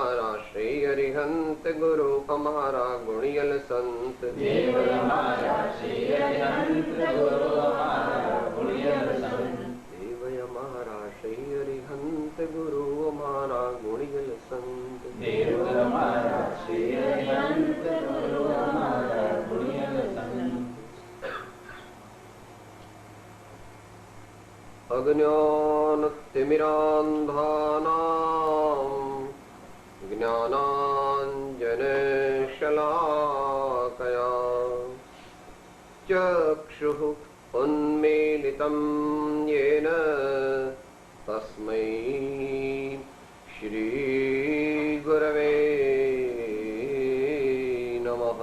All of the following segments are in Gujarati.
અમારા શ્રી હરિહંત ગુરુ અમારા ગુણિયલ સંત દેવ અમારા શ્રી હરિહંત ગુરુ અમારા ગુણિયલ સંત દેવ અમારા શ્રી હરિહંત ગુરુ અમારા ગુણિયલ સંત દેવ અમારા શ્રી હરિહંત ગુરુ અમારા ગુણિયલ સંત અજ્ઞાનતિમિરાંધાનાં જ્ઞાનાંજનશલાકયા ચક્ષુઃ ઉન્મીલિतं येन તસ્મૈ શ્રી ગુરવે નમઃ.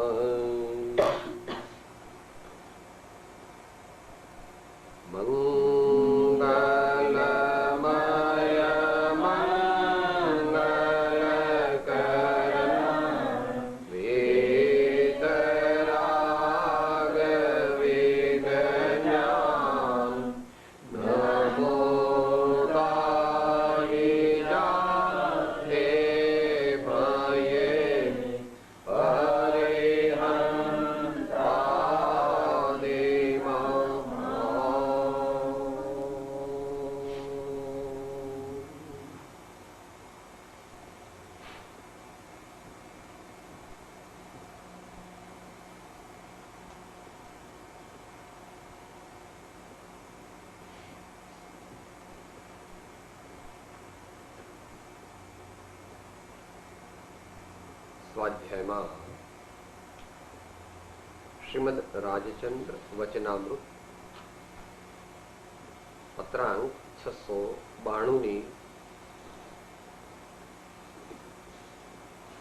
સ્વાધ્યાયમાં શ્રીમદ રાજચંદ્ર વચનામૃત પત્રાંક 692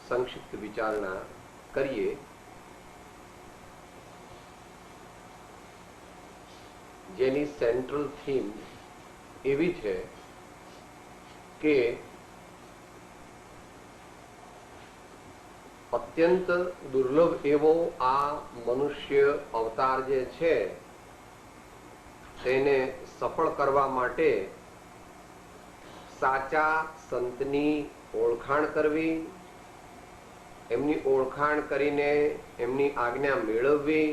સંક્ષિપ્ત વિચારણા કરીએ. જેની સેન્ટ્રલ થીમ એવી છે કે અત્યંત દુર્લભ એવો આ મનુષ્ય અવતાર જે છે તેને સફળ કરવા માટે સાચા સંતની ઓળખાણ કરવી, એમની ઓળખાણ કરીને એમની આજ્ઞા મેળવવી,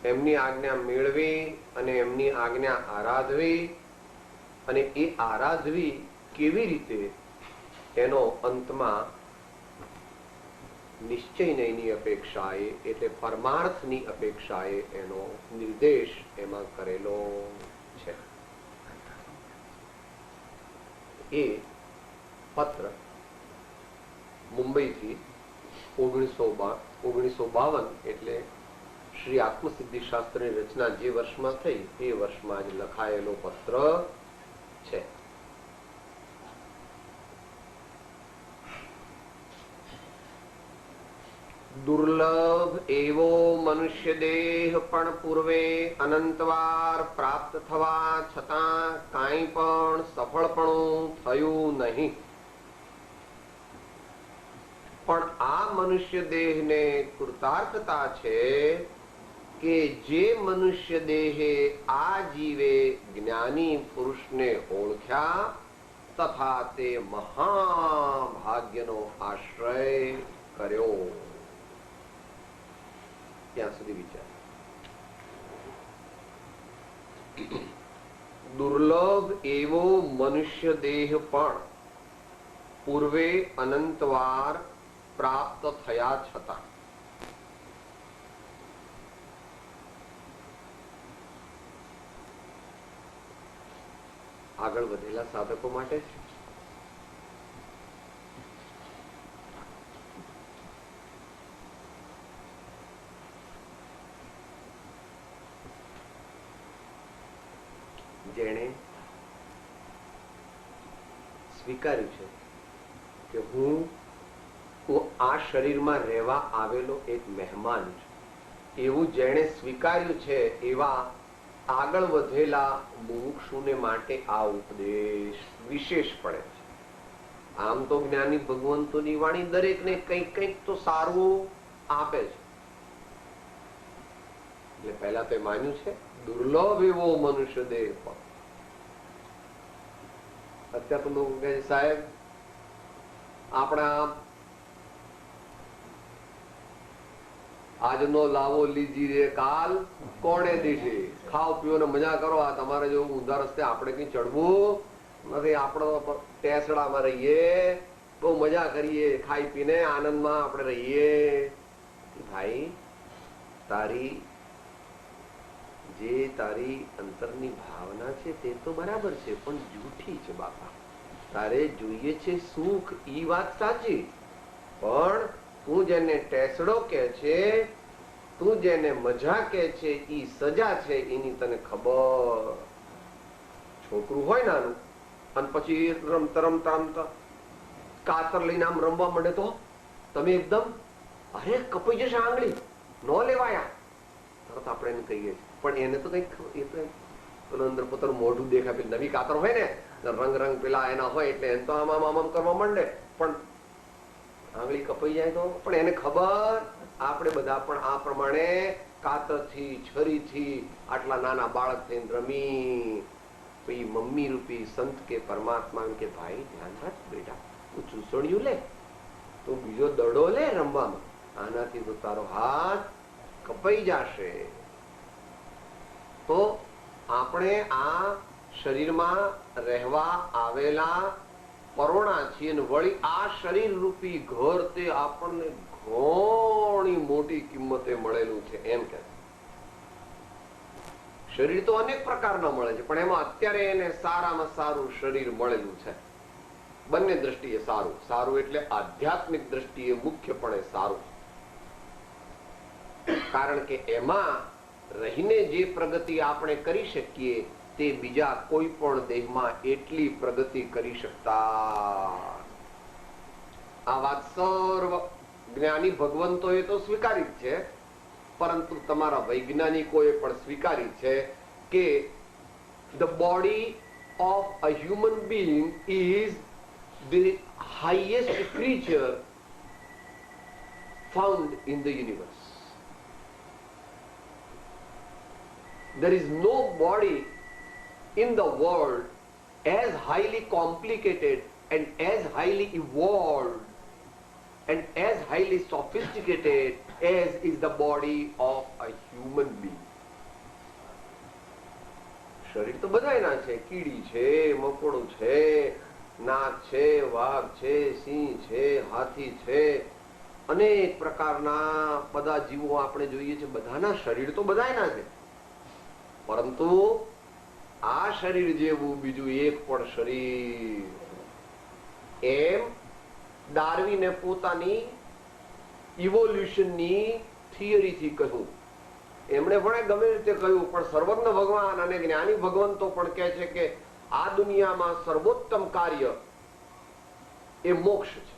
એમની આજ્ઞા મેળવી અને એમની આજ્ઞા આરાધવી, અને એ આરાધવી કેવી રીતે એનો અંતમાં નિશ્ચયની અપેક્ષાએ એટલે પરમાર્થની અપેક્ષાએ એનો નિર્દેશ એમાં કરેલો છે. એ પત્ર મુંબઈથી 1952 એટલે શ્રી આત્મસિદ્ધિ શાસ્ત્રની રચના જે વર્ષમાં થઈ એ વર્ષમાં જ લખાયેલો પત્ર છે. દુર્લભ એવો મનુષ્ય દેહ પણ પૂર્વે અનંતવાર પ્રાપ્ત થવા છતાં કાંઈ પણ સફળપણું થયું નહીં. પણ આ મનુષ્ય દેહને કૃતાર્થતા છે કે જે મનુષ્ય દેહે આ જીવે જ્ઞાની પુરુષને ઓળખ્યા તથા તે મહાભાગ્યનો આશ્રય કર્યો. ત્યાં સુધી વિચાર. દુર્લભ એવો મનુષ્ય દેહ પણ પૂર્વે અનંતવાર પ્રાપ્ત થયા છતાં આગળ વધેલા સાધકો માટે છે. જેણે સ્વીકાર્યું છે કે હું આ શરીરમાં રહેવા આવેલો એક મહેમાન છું, એવું જેણે સ્વીકાર્યું છે એવા આગળ વધેલા મુમુક્ષુને માટે આ ઉપદેશ વિશેષ પડે છે. આમ તો જ્ઞાની ભગવંતોની વાણી દરેકને કંઈક કંઈક તો સારું આપે છે. એટલે પહેલા તો માન્યું છે દુર્લભ એવો મનુષ્ય દેહ પણ. અત્યારે તો લોકો કહે સાહેબ આપણા આજનો લાવો લીજી રે કાલ કોણે દીશે. ખાઓ પીઓ ને મજા કરો. આ તમારે જેવું ઊંધા રસ્તે આપણે કઈ ચડવું નથી. આપણો ટેસડામાં રહીએ, બહુ મજા કરીએ, ખાઈ પીને આનંદમાં આપણે રહીએ. ભાઈ તારી અંતરની ભાવના છે તે તો બરાબર છે, પણ જૂઠી છે બાપા. તારે જોઈએ છે સુખ, ઈ વાત સાચી, પણ તું જેને ટેસડો કે છે, તું જેને મજા કે છે, ઈ સજા છે. એની તને ખબર. છોકરું હોય નાનું અને પછી રમતા રમતા કાતર લઈને આમ રમવા માંડે તો તમે એકદમ અરે કપાઈ જશે આંગળી, ન લેવાયા તરત આપણે એને કહીએ. પણ એને તો કઈક એ તો પેલું અંદર પોતાનું મોઢું દેખાય. પેલી નવી કાતર હોય ને રંગ પેલા એના હોય એટલે એને તો આમ કરવા માંડે, પણ આંગળી કપાઈ જાય તો. પણ એને ખબર આપણે બધા પણ આ પ્રમાણે કાતરથી છરીથી આટલા નાના બાળક થઈને રમી. પછી મમ્મી રૂપી સંત કે પરમાત્મા કે ભાઈ ધ્યાન રાખ બેટા, તું ચૂસણિયું લે, તું બીજો દડો લે રમવામાં, આનાથી તો તારો હાથ કપાઈ જશે. તો આપણે આ શરીરમાં રહેવા આવેલા પરોણા છીએ ને વળી આ શરીર રૂપી ઘર તે આપણને ઘણી મોટી કિંમતે મળેલું છે. એમ કે શરીર તો અનેક પ્રકારના મળે છે, પણ એમાં અત્યારે એને સારામાં સારું શરીર મળેલું છે. બંને દ્રષ્ટિએ સારું. સારું એટલે આધ્યાત્મિક દ્રષ્ટિએ મુખ્યપણે સારું, કારણ કે એમાં રહીને જે પ્રગતિ આપણે કરી શકીએ તે બીજા કોઈ પણ દેહમાં એટલી પ્રગતિ કરી શકતા. આ વાત સર્વ જ્ઞાની ભગવંતોએ તો સ્વીકારી જ છે, પરંતુ તમારા વૈજ્ઞાનિકોએ પણ સ્વીકારી છે કે the body of a human being is the highest creature found in the universe. There is no body in the world as highly complicated and as highly evolved and as highly sophisticated as is the body of a human being. શરીર તો બધાયના છે. કીડી છે, મકોડું છે, નાગ છે, વાઘ છે, સિંહ છે, હાથી છે, અનેક પ્રકારના બધા જીવો આપણે જોઈએ છે. બધાના શરીર તો બધાયના છે, પરંતુ આ શરીર જેવું બીજું એક પણ શરીર. એમ ડાર્વિને પોતાની ઇવોલ્યુશનની થિયરીથી કહ્યું. એમણે પણ ગમે રીતે કહ્યું, પણ સર્વજ્ઞ ભગવાન અને જ્ઞાની ભગવંતો પણ કહે છે કે આ દુનિયામાં સર્વોત્તમ કાર્ય એ મોક્ષ છે.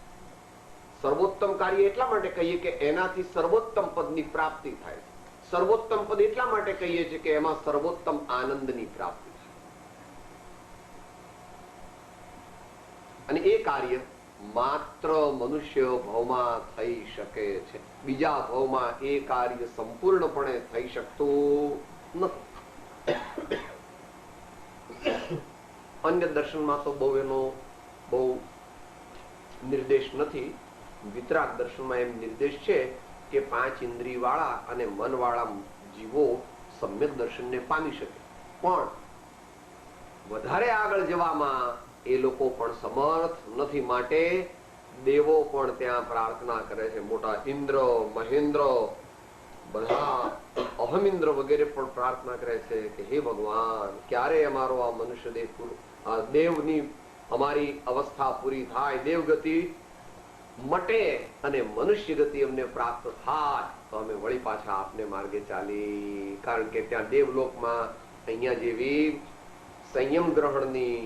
સર્વોત્તમ કાર્ય એટલા માટે કહીએ કે એનાથી સર્વોત્તમ પદની પ્રાપ્તિ થાય. સર્વોત્તમ પદ એટલા માટે કહીએ છીએ કે એમાં સર્વોત્તમ આનંદની પ્રાપ્તિ છે. અને એ કાર્ય માત્ર મનુષ્ય ભાવમાં થઈ શકે છે. બીજા ભાવમાં એ કાર્ય સંપૂર્ણપણે થઈ શકતું નથી. અન્ય દર્શનમાં તો બહુ એનો બહુ નિર્દેશ નથી. વિતરાગ દર્શનમાં એમ નિર્દેશ છે કે 5 ઇન્દ્રિય વાળા અને મન વાળા જીવો સમ્યક દર્શનને પામી શકે, પણ વધારે આગળ જવામાં એ લોકો પણ સમર્થ નથી. માટે દેવો પણ ત્યાં પ્રાર્થના કરે છે. મોટા ઇન્દ્ર, મહેન્દ્ર, બધા અહમિન્દ્ર વગેરે પણ પ્રાર્થના કરે છે કે હે ભગવાન, ક્યારે અમારો આ મનુષ્ય દેહ, આ દેવની અમારી અવસ્થા પૂરી થાય, દેવગતિ મટે અને મનુષ્ય ગતિ અમને પ્રાપ્ત થાય તો અમે વળી પાછા આપને માર્ગે ચાલી. કારણ કે ત્યાં દેવલોકમાં અહીંયા જેવી સંયમ ગ્રહણની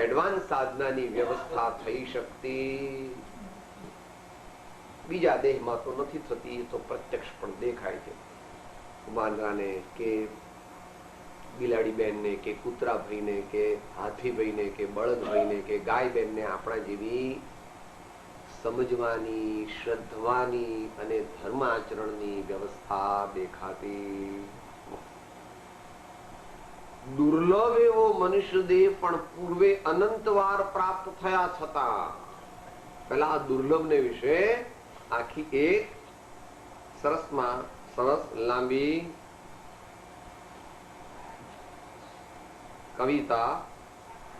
એડવાન્સ સાધનાની વ્યવસ્થા થઈ શકતી બીજા દેહમાં તો નથી થતી. એ તો પ્રત્યક્ષ પણ દેખાય છે. વાંદરાને કે બિલાડી બેનને કે કૂતરા ભાઈને કે હાથી ભાઈને કે બળદ ભાઈને કે ગાય બેનને આપણા જેવી સમજવાની, શ્રદ્ધવાની અને ધર્માચરણની વ્યવસ્થા દેખાતી. દુર્લભ એવો મનુષ્ય દેહ પણ પૂર્વે અનંત વાર પ્રાપ્ત થયા છતાં પેલા આ દુર્લભ ને વિશે આખી એક સરસ લાંબી કવિતા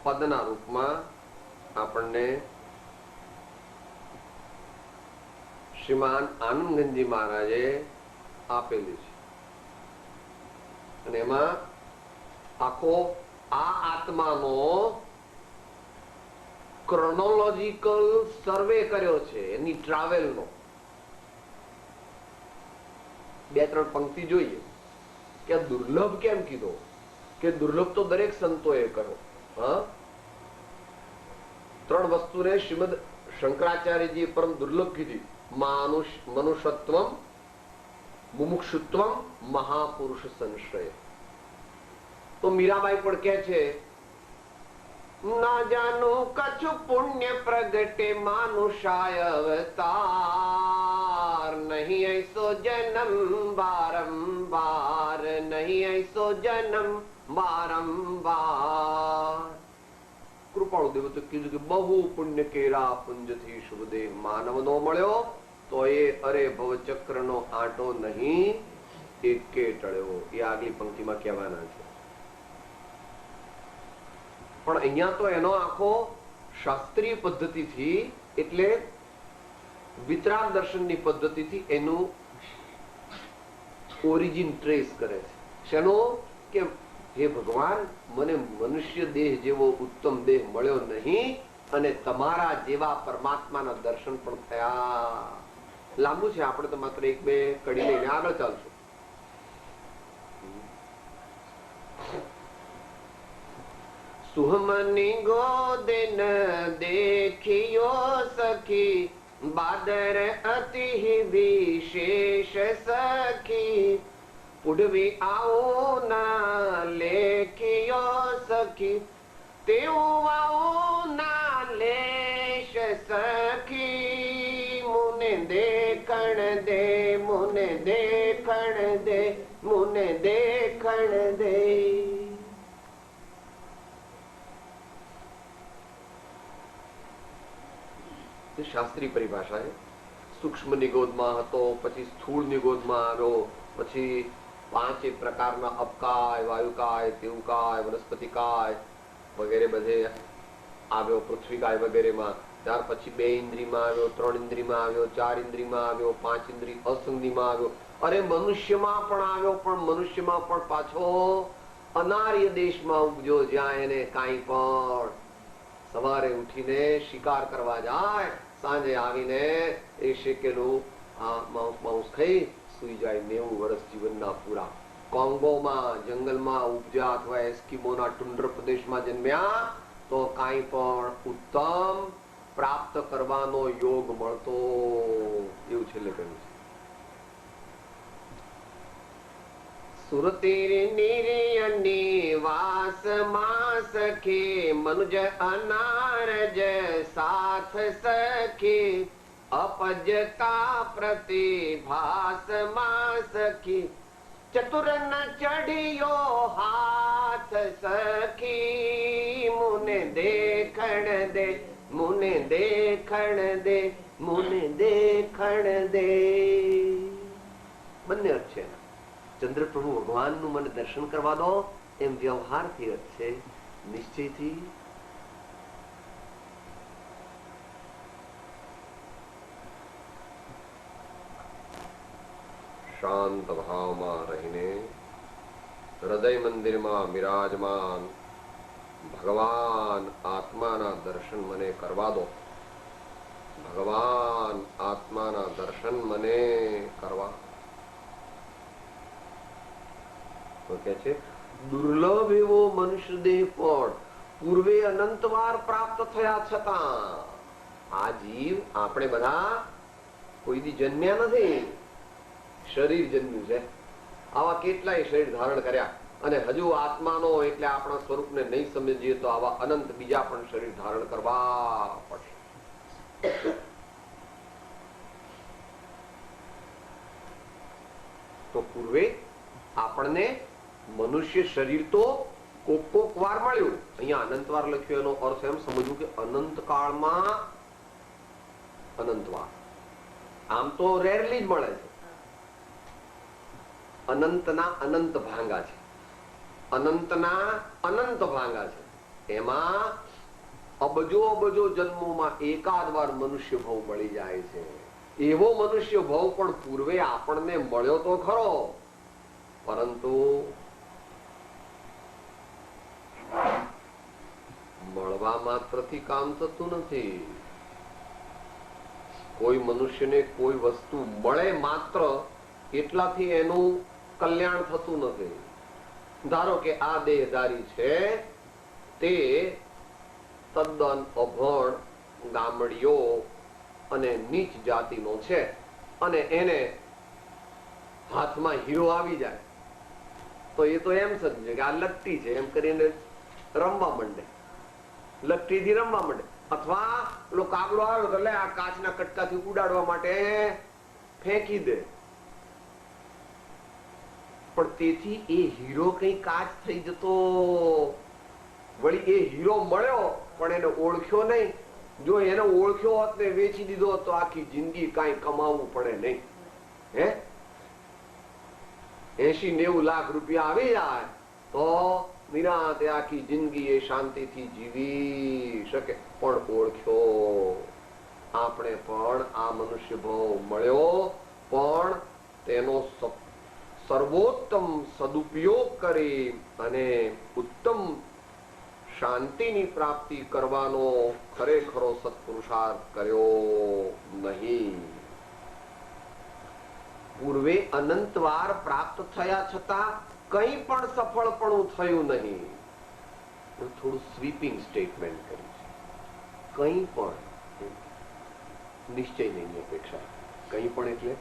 પદના રૂપમાં આપણને શ્રીમાન આનંદગંજી મહારાજે આપેલી છે અને એમાં આખો આ આત્માનો ક્રોનોલોજીકલ સર્વે કર્યો છે, એની ટ્રાવેલનો. 2-3 પંક્તિ જોઈએ કે દુર્લભ કેમ કીધો, કે દુર્લભ તો દરેક સંતોએ કહ્યો. હા, 3 વસ્તુને શ્રીમદ શંકરાચાર્યજીએ પરમ દુર્લભ કીધી: મનુષ્યત્વમ, મુમુક્ષુત્વમ, મહાપુરુષ સંશ્રય. તો મીરાબાઈ પણ કહે છે, ના જાનો કछु પુણ્ય પ્રગટે માનુષાય અવતાર, નહીં ऐसो જન્મ બારંબાર, નહીં ऐसो જન્મ બારંબાર. કૃપાળુ દેવ તો કીધું કે બહુ પુણ્ય કેરા પુંજથી શુભદેહ માનવ નો મળ્યો તો એ અરે ભવચક્ર નો આંટો નહીં એકે ટળ્યો. એ આગલી પંક્તિમાં કહેવાના છે. પણ અહીંયા તો એનો આખો શાસ્ત્રીય પદ્ધતિથી, એટલે વિતરાગ દર્શનની પદ્ધતિથી એનું ઓરિજિન ટ્રેસ કરે છે. શેનો? કે હે ભગવાન, મને મનુષ્ય દેહ જેવો ઉત્તમ દેહ મળ્યો નહીં અને તમારા જેવા પરમાત્માના દર્શન પણ થયા. લાંબુ છે, આપણે તો માત્ર 1-2 કડી લઈને આગળ ચાલશું. સુહમની ગોદન દેખિયો સખી, બાદર અતિ વિશેષ સખી, પુડવી આવું ના લેખિયો સખી, તેવું આવું ના લેશ સખી, મુને દેખણ દે, મુને દેખણ દે, મુને દેખણ દે. શાસ્ત્રી પરિભાષા છે. સૂક્ષ્મ નિગોદમાં હતો, પછી સ્થૂળ નિગોદમાં આવ્યો, પછી 5 પ્રકારના અપકાય, વાયુકાય, તેવુકાય, વનસ્પતિકાય વગેરે બધે આવ્યો, પૃથ્વીકાય વગેરેમાં. ત્યાર પછી 2 ઇન્દ્રિયમાં આવ્યો, 3 ઇન્દ્રિયમાં આવ્યો, 4 ઇન્દ્રિયમાં આવ્યો, 5 ઇન્દ્રિય અસંગીમાં આવ્યો. અરે મનુષ્યમાં પણ આવ્યો, પણ મનુષ્યમાં પણ પાછો અનાર્ય દેશમાં ઉપજો, જ્યાં એને કાંઈ પણ સવારે ઉઠીને શિકાર કરવા જાય, સાંજે આવીને એ શેકેલું માંસ ખાઈ સુઈ જાય. 90 વર્ષ જીવનના પૂરા. કોંગોમાં જંગલમાં ઉપજ્યા અથવા એસ્કિમોના ટુંડ્ર પ્રદેશમાં જન્મ્યા તો કાંઈ પણ ઉત્તમ પ્રાપ્ત કરવાનો યોગ મળતો, એવું છેલ્લે કહ્યું છે. સુરતીર નિર્યની વાસ માં સખી, મનુજ અનારજ સાથ સખી, અપજ કા પ્રતિભાસ માં સખી, ચતુર ન ચઢિયો હાથ સખી, મુને દેખણ દે, મુને દેખણ દે, મુને દેખણ દે. બંને અર્થ છે. ચંદ્રપ્રભુ ભગવાનનું મને દર્શન કરવા દો, એમ વ્યવહારથી અર્થ છે. નિશ્ચયથી શાંત ભાવમાં રહીને હૃદય મંદિરમાં બિરાજમાન ભગવાન આત્માના દર્શન મને કરવા દો, ભગવાન આત્માના દર્શન મને કરવા. તો કે છે દુર્લભ એવો મનુષ્ય દેહ પણ પૂર્વે અનંતવાર પ્રાપ્ત થયા છતાં આ જીવ, આપણે બધા કોઈ દી જન્મ્યા નથી, શરીર જન્મ્યું છે. આવા કેટલાય શરીર ધારણ કર્યા અને હજુ આત્માનો એટલે આપણા સ્વરૂપને નહીં સમજીએ તો આવા અનંત બીજા પણ શરીર ધારણ કરવા પડશે. તો પૂર્વે આપણને મનુષ્ય શરીર તો કોક વાર મળ્યું. અહીંયા અનંત વાર લખ્યું, એનો અર્થ એમ સમજવું કે અનંત કાળમાં અનંત વાર. આમ તો રેરલી જ મળે છે, અનંતના અનંત ભાંગા છે, અનંતના અનંત ભાંગા છે. એમાં અબજો અબજો જન્મોમાં એકાદ વાર મનુષ્ય ભાવ મળી જાય છે. એવો મનુષ્ય ભાવ પણ પૂર્વે આપણને મળ્યો તો ખરો, પરંતુ મળવા માત્રથી કામ થતું નથી. કોઈ મનુષ્યને કોઈ વસ્તુ મળે માત્ર એટલાથી એનું કલ્યાણ થતું નથી. ધારો કે આ દેહધારી છે તે તદ્દન અભણ ગામડીઓ અને નીચ જાતિનો છે, અને એને હાથમાં હીરો આવી જાય તો એ તો એમ સમજે કે આ લટ્ટી છે એમ કરીને રમવા માંડે, લટ્ટીથી રમવા માંડે. અથવા પેલો કાગડો આવ્યો તો આ કાચના કટકાથી ઉડાડવા માટે ફેંકી દે. પણ તેથી એ હીરો કઈ કાચ થઈ જતો, વળી એ હીરો મળ્યો પણ એને ઓળખ્યો નહીં. જો એને ઓળખ્યો હોત ને વેચી દીધો તો આખી જિંદગી કાંઈ કમાવવું પડે નહીં. હે 80-90 લાખ રૂપિયા આવી જાય તો નિરાંતે આખી જિંદગી એ શાંતિથી જીવી શકે. પણ ઓળખ્યો. આપણે પણ આ મનુષ્ય ભાવ મળ્યો પણ તેનો સર્વોત્તમ સદુપયોગ કરી અને ઉત્તમ શાંતિની પ્રાપ્તિ કરવાનો ખરેખરો સત્પુરુષાર્થ કર્યો નહીં. પૂર્વે અનંતવાર પ્રાપ્ત થયા છતાં કંઈ પણ સફળપણું થયું નહીં. થોડું સ્વીપિંગ સ્ટેટમેન્ટ કર્યું છે. કંઈ પણ નિશ્ચય નહીં અપેક્ષા. કંઈ પણ એટલે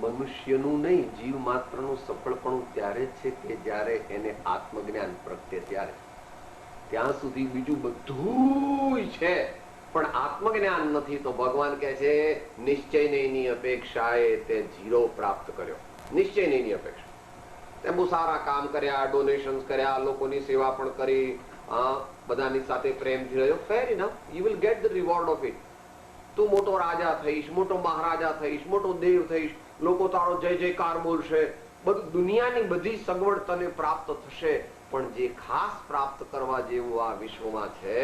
મનુષ્યનું નહીં, જીવ માત્રનું સફળપણું ત્યારે જ છે કે જ્યારે એને આત્મજ્ઞાન પ્રગટે ત્યારે. ત્યાં સુધી બીજું બધું છે પણ આત્મજ્ઞાન નથી તો ભગવાન કહે છે નિશ્ચય નહીંની અપેક્ષાએ તે ઝીરો પ્રાપ્ત કર્યો. નિશ્ચય નહીંની અપેક્ષા. તે બહુ સારા કામ કર્યા, ડોનેશન્સ કર્યા, લોકોની સેવા પણ કરી, બધાની સાથે પ્રેમથી રહ્યો. Fair enough, you will get the reward of it. તું મોટો રાજા થઈશ, મોટો મહારાજા થઈશ, મોટો દેવ થઈશ, લોકો તારો જય જયકાર બોલશે, બધું દુનિયાની બધી સગવડ તને પ્રાપ્ત થશે. પણ જે ખાસ પ્રાપ્ત કરવા જેવું આ વિશ્વમાં છે,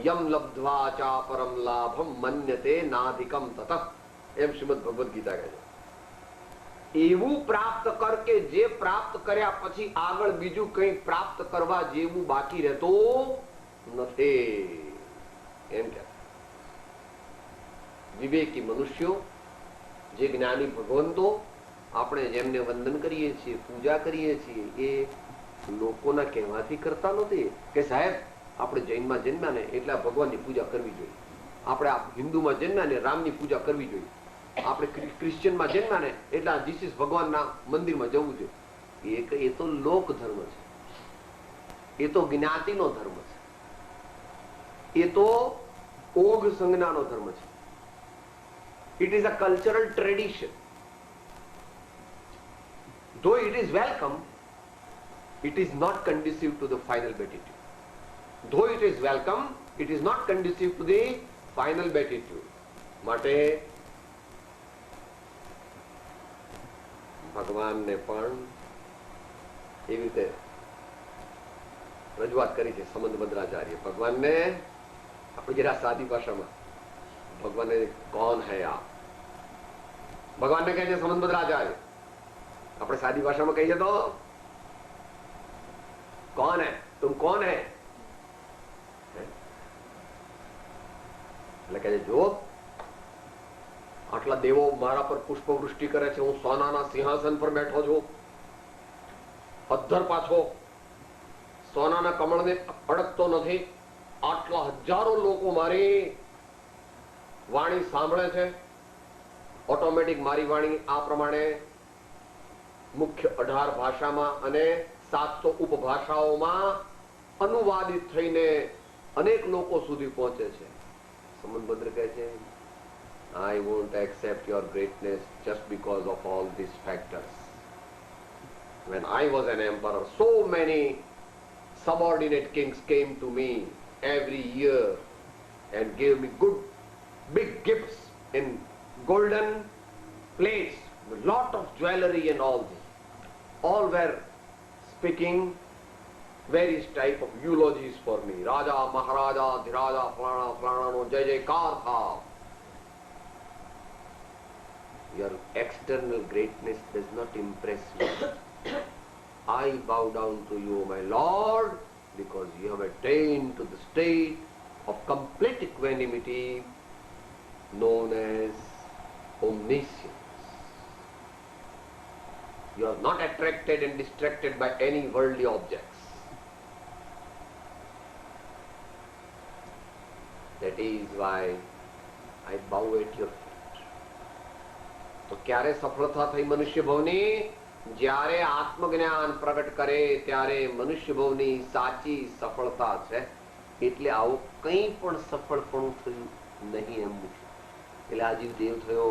યમ લબ્ધ્વા ચા પરમ લાભમ મન્યતે નાધિકમ તતઃ, એમ શ્રીમદ ભગવદ ગીતા કહે છે. એવું પ્રાપ્ત કર કે જે પ્રાપ્ત કર્યા પછી આગળ બીજું કંઈ પ્રાપ્ત કરવા જેવું બાકી રહેતું નથી. એમ કે વિવેકી મનુષ્યો, જે જ્ઞાની ભગવંતો, આપણે જેમને વંદન કરીએ છીએ, પૂજા કરીએ છીએ, એ લોકોના કહેવાથી કરતા નથી કે સાહેબ આપણે જૈનમાં જન્મ્યા ને એટલે ભગવાનની પૂજા કરવી જોઈએ, આપણે આ હિન્દુમાં જન્મ્યા ને રામની પૂજા કરવી જોઈએ, આપણે ક્રિશ્ચિયનમાં જન્મ્યા ને એટલે આ જીસસ ભગવાનના મંદિરમાં જવું જોઈએ. એ તો લોક ધર્મ છે, એ તો જ્ઞાતિનો ધર્મ છે, એ તો ઓઘ સંજ્ઞાનો ધર્મ છે. It is a cultural tradition. Though it is welcome, it is not conducive to the final beatitude. Though it is welcome, it is not conducive to the final beatitude. માટે ભગવાનને પણ એવી રીતે રજૂઆત કરી છે સમંત ભદ્રાચાર્ય. ભગવાનને આપણે જરા સાદી ભાષામાં ભગવાન કોણ હૈ આપ, ભગવાનને કહે છે સમંત ભદ્રાચાર્ય. આપણે સાદી ભાષામાં કહીએ તો કોણ હૈ, તુમ કોણ હૈ. એટલે કહે છે જો આટલા દેવો મારા પર પુષ્પવૃષ્ટિ કરે છે, હું સોનાના સિંહાસન પર બેઠો છું, અધ્ધર પાછો સોનાના કમળને અડકતો નથી, આટલા હજારો લોકો મારી વાણી સાંભળે છે, ઓટોમેટિક મારી વાણી આ પ્રમાણે મુખ્ય 18 ભાષામાં અને 700 ઉપભાષાઓમાં અનુવાદિત થઈને અનેક લોકો સુધી પહોંચે છે. સમંતભદ્ર કહે છે I won't accept your greatness just because of all these factors. When I was an emperor, so many subordinate kings came to me every year and gave me good big gifts in golden plates, a lot of jewelry and all this. All were speaking various type of eulogies for me. Raja, Maharaja, Dhiraja, Flana, Flana, no Jai Jaikar tha. Your external greatness does not impress me. I bow down to you, my Lord, because you have attained to the state of complete equanimity known as omniscience. You are not attracted and distracted by any worldly objects. That is why I bow at your feet. તો ક્યારે સફળતા થઈ મનુષ્ય ભવની? જ્યારે આત્મજ્ઞાન પ્રગટ કરે ત્યારે મનુષ્ય ભવની સાચી સફળતા છે. એટલે આવું કંઈ પણ સફળપણું થયું નહીં એમ મૂક્યું. એટલે આ જીવ દેવ થયો,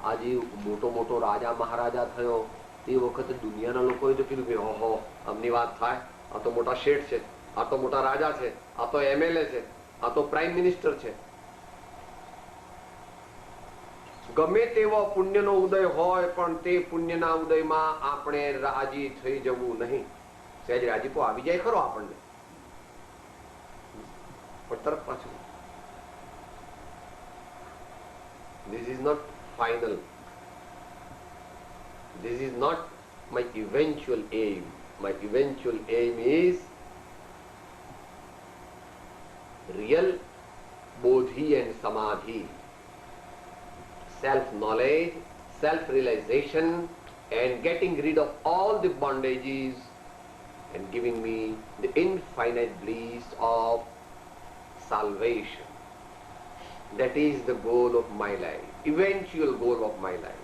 આ જીવ મોટો મોટો રાજા મહારાજા થયો. એ વખતે દુનિયાના લોકોએ તો કીધું કે ઓહો આમની વાત થાય, આ તો મોટા શેઠ છે, આ તો મોટા રાજા છે, આ તો MLA છે, આ તો પ્રાઇમ મિનિસ્ટર છે. ગમે તેવો પુણ્યનો ઉદય હોય પણ તે પુણ્યના ઉદયમાં આપણે રાજી થઈ જવું નહીં. સહેજ રાજીપો આવી જાય ખરો આપણને, પણ તરત પાછું. This is not final. This is not my eventual aim. My eventual aim is real bodhi and samadhi, self-knowledge, self-realization, and getting rid of all the bondages and giving me the infinite bliss of salvation. That is the goal of my life, eventual goal of my life.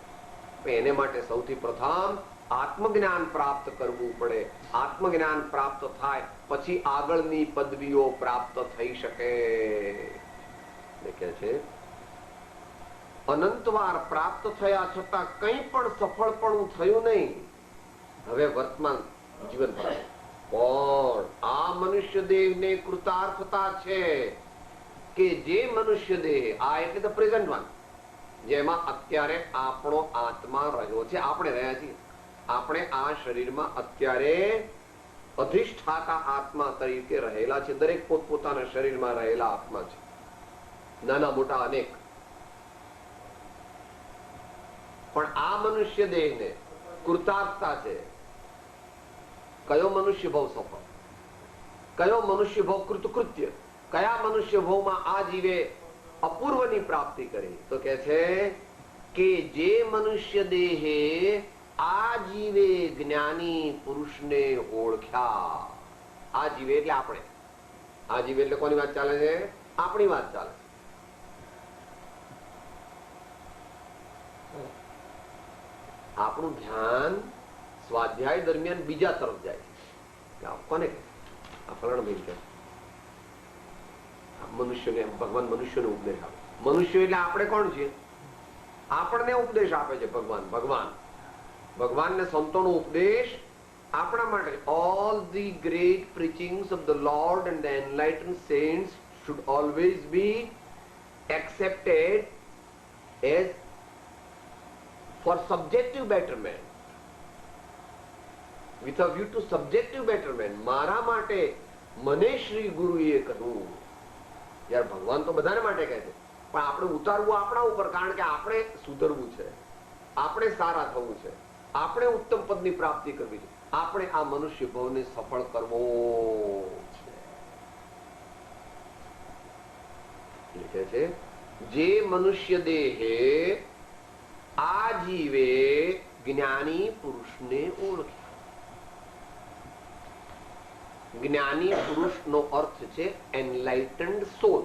એને માટે સૌથી પ્રથમ આત્મજ્ઞાન પ્રાપ્ત કરવું પડે. આત્મજ્ઞાન પ્રાપ્ત થાય પછી આગળની પદવીઓ પ્રાપ્ત થઈ શકે. દેખે છે અનંતવાર પ્રાપ્ત થયા છતાં કંઈ પણ સફળપણું થયું નહીં. હવે વર્તમાન જીવન પર પણ આ મનુષ્ય દેહને કૃતાર્થતા છે કે જે મનુષ્ય દેહ, આ એટલે ધ પ્રેઝન્ટ વન, જેમાં અત્યારે આપણો આત્મા રહ્યો છે, આપણે રહ્યા છીએ. આપણે આ શરીરમાં અત્યારે અધિષ્ઠાતા આત્મા તરીકે રહેલા છે. દરેક પોતપોતાના શરીરમાં રહેલા આત્મા છે, નાના મોટા અનેક. પણ આ મનુષ્ય દેહને કૃતાર્થતા છે. કયો મનુષ્ય ભવ સફળ, કયો મનુષ્ય ભવ કૃતકૃત્ય, કયા મનુષ્ય ભવમાં આ જીવે અપૂર્વની પ્રાપ્તિ કરી? તો કે છે કે જે મનુષ્ય દેહે આ જીવે જ્ઞાની પુરુષને ઓળખ્યા. આ જીવે એટલે આપણે. આ જીવે એટલે કોની વાત ચાલે છે? આપણી વાત ચાલે. આપણું ધ્યાન સ્વાધ્યાય દરમિયાન બીજા તરફ જાય છે. કોને આ ફલાણા ભાઈ કે મનુષ્યને ભગવાન મનુષ્યનો ઉપદેશ આપે. મનુષ્ય એટલે આપણે કોણ છીએ? આપણને ઉપદેશ આપે છે ભગવાન. ભગવાનને સંતોનો ઉપદેશ આપણા માટે. All the great preachings of the lord and the enlightened saints should always be accepted as for subjective betterment, with a view to subjective betterment. મારા માટે મને શ્રી ગુરુએ કહ્યું. યાર ભગવાન તો બધાને માટે કહે છે, પણ આપણે ઉતારવું આપણા ઉપર, કારણ કે આપણે સુધરવું છે, આપણે સારા થવું છે, આપણે ઉત્તમ પદની પ્રાપ્તિ કરવી છે, આપણે આ મનુષ્ય ભવને સફળ કરવો છે. लिखे છે જે મનુષ્ય દેહે આ જીવે જ્ઞાની પુરુષને ઓળખે. જ્ઞાની પુરુષનો અર્થ છે એનલાઇટન્ડ સોલ.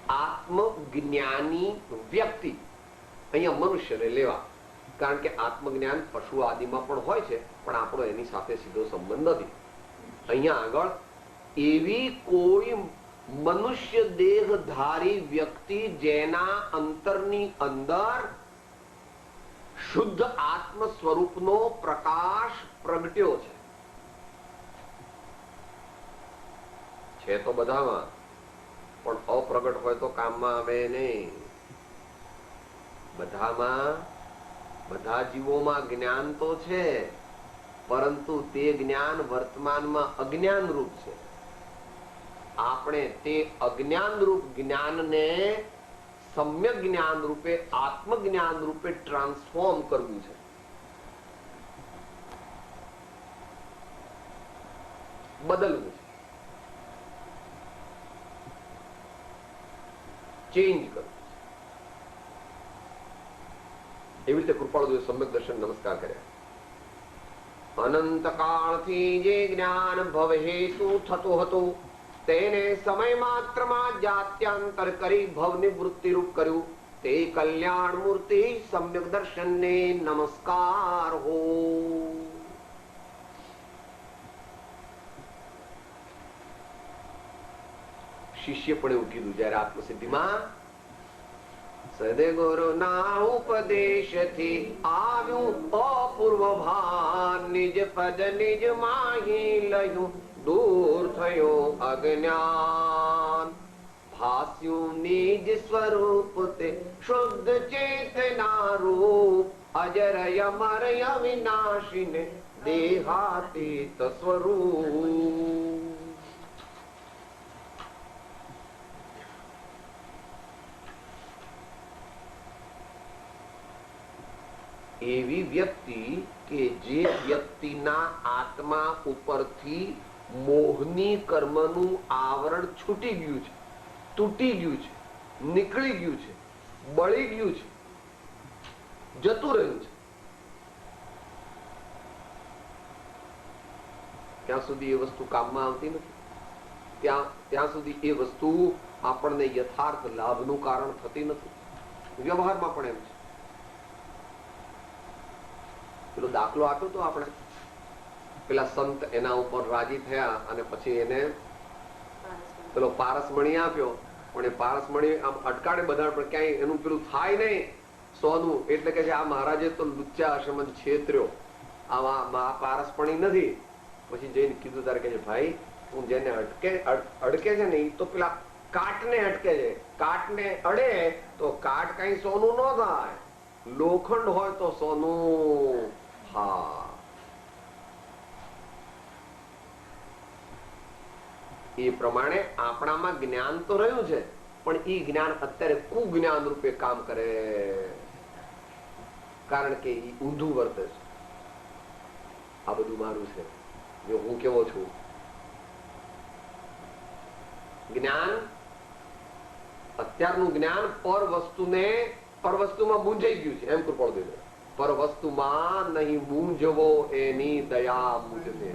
આત્મજ્ઞાની વ્યક્તિ, અહીંયા મનુષ્યને લેવા, કારણ કે આત્મજ્ઞાન પશુ આદિમાં પણ હોય છે, પણ આપણો એની સાથે સીધો સંબંધ નથી. અહીંયા આગળ એવી કોઈ મનુષ્ય દેહધારી વ્યક્તિ જેના અંતરની અંદર શુદ્ધ આત્મ સ્વરૂપનો પ્રકાશ પ્રગટ્યો છે તો બધામાં, પણ અપ્રગટ હોય તો કામમાં આવે નહીં. બધા જીવોમાં જ્ઞાન તો છે, પરંતુ તે જ્ઞાન વર્તમાનમાં અજ્ઞાન રૂપ છે. આપણે તે અજ્ઞાન રૂપ જ્ઞાનને સમ્યક જ્ઞાન રૂપે, આત્મજ્ઞાન રૂપે ટ્રાન્સફોર્મ કરવું છે. બદલવું છે, ચેન્જ કરવું છે. એવી રીતે કૃપાળુદેવ સમ્યક દર્શન નમસ્કાર કર્યા. અનંત કાળથી જે જ્ઞાન ભવ હેતુ થતું હતું તેને સમય માત્રમાં જાત્યાંતર કરી ભવ નિવૃત્તિ રૂપ કર્યું. તે કલ્યાણ મૂર્તિ સમ્યક દર્શનને નમસ્કાર હો. શિષ્ય પણ એવું કીધું જયારે આત્મસિદ્ધિમાં, સદગુરુ ના ઉપદેશ થી આવ્યું અપૂર્વ ભાન, નિજ પદ નિજ માહી લયું દૂર થયો અજ્ઞાન. ભાસ્યું નિજ સ્વરૂપ તે શુદ્ધ ચેતના રૂપ, અજર અમર અવિનાશી ને દેહાતીત સ્વરૂપ. એવી વ્યક્તિ કે જે વ્યક્તિના આત્મા ઉપરથી મોહની કર્મનું આવરણ છૂટી ગયું છે, તૂટી ગયું છે, નીકળી ગયું છે, બળી ગયું છે, જતું રહ્યું છે, ત્યાં સુધી એ વસ્તુ કામમાં આવતી નથી. ત્યાં સુધી એ વસ્તુ આપણને યથાર્થ લાભનું કારણ થતી નથી. વ્યવહારમાં પણ એમ છે. પેલો દાખલો આપ્યો તો આપણે, પેલા સંત એના ઉપર રાજી થયા અને પછી એને પેલો પારસમણી આપ્યો, પણ એ પારસમણી આમ અટકાડે બધા, પણ ક્યાંય એનું પેલું થાય નહીં સોનું. એટલે કે આ મહારાજે તો લુચ્ચા હશે, મને છેતર્યો, આમાં પારસમણી નથી. પછી જઈને કીધું તારે કે ભાઈ, હું જેને અડકે છે ને એ તો પેલા કાટને અટકે છે. કાટને અડે તો કાટ કઈ સોનું ન થાય, લોખંડ હોય તો સોનું. હા, એ પ્રમાણે આપણામાં જ્ઞાન તો રહ્યું છે, પણ એ જ્ઞાન અત્યારે કુજ્ઞાન રૂપે કામ કરે, કારણ કે એ ઊંધું વર્તે છે. આ બધું મારું છે, જો હું કેવો છું. જ્ઞાન, અત્યારનું જ્ઞાન પર વસ્તુમાં મૂંઝાઈ ગયું છે. એમ કૃપાળુદેવ, પર વસ્તુમાં નહીં મૂંઝવો એની દયા મુજને.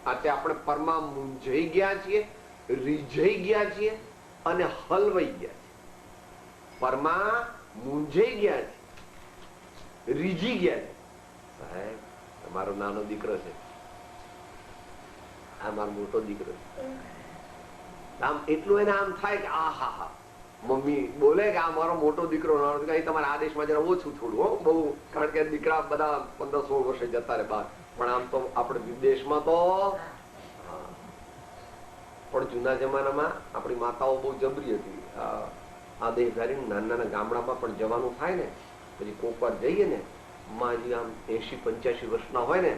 આજે આપણે પરમાં મૂંઝાઈ ગયા છીએ, રીઝાઈ ગયા છીએ અને હલવાઈ ગયા છીએ. પરમાં મૂંઝાઈ ગયા છે, રીઝી ગયા છે. સાહેબ, તમારો નાનો દીકરો છે, આ મારો મોટો દીકરો છે. આમ એટલું એને આમ થાય કે આ હા હા, મમ્મી બોલે કે આ મારો મોટો દીકરો, તમારા આ દેશમાં જરા ઓછું થોડું હો બહુ, કારણ કે દીકરા બધા 15-16 વર્ષે જતા રહે બહાર. પણ આમ તો આપણે વિદેશમાં તો, પણ જૂના જમાનામાં આપણી માતાઓ બહુ જબરી હતી. આ દેશધારી નાના ગામડામાં પણ જવાનું થાય ને, પછી કોક વાર જઈએ ને, માજી આમ 80-85 વર્ષના હોય ને,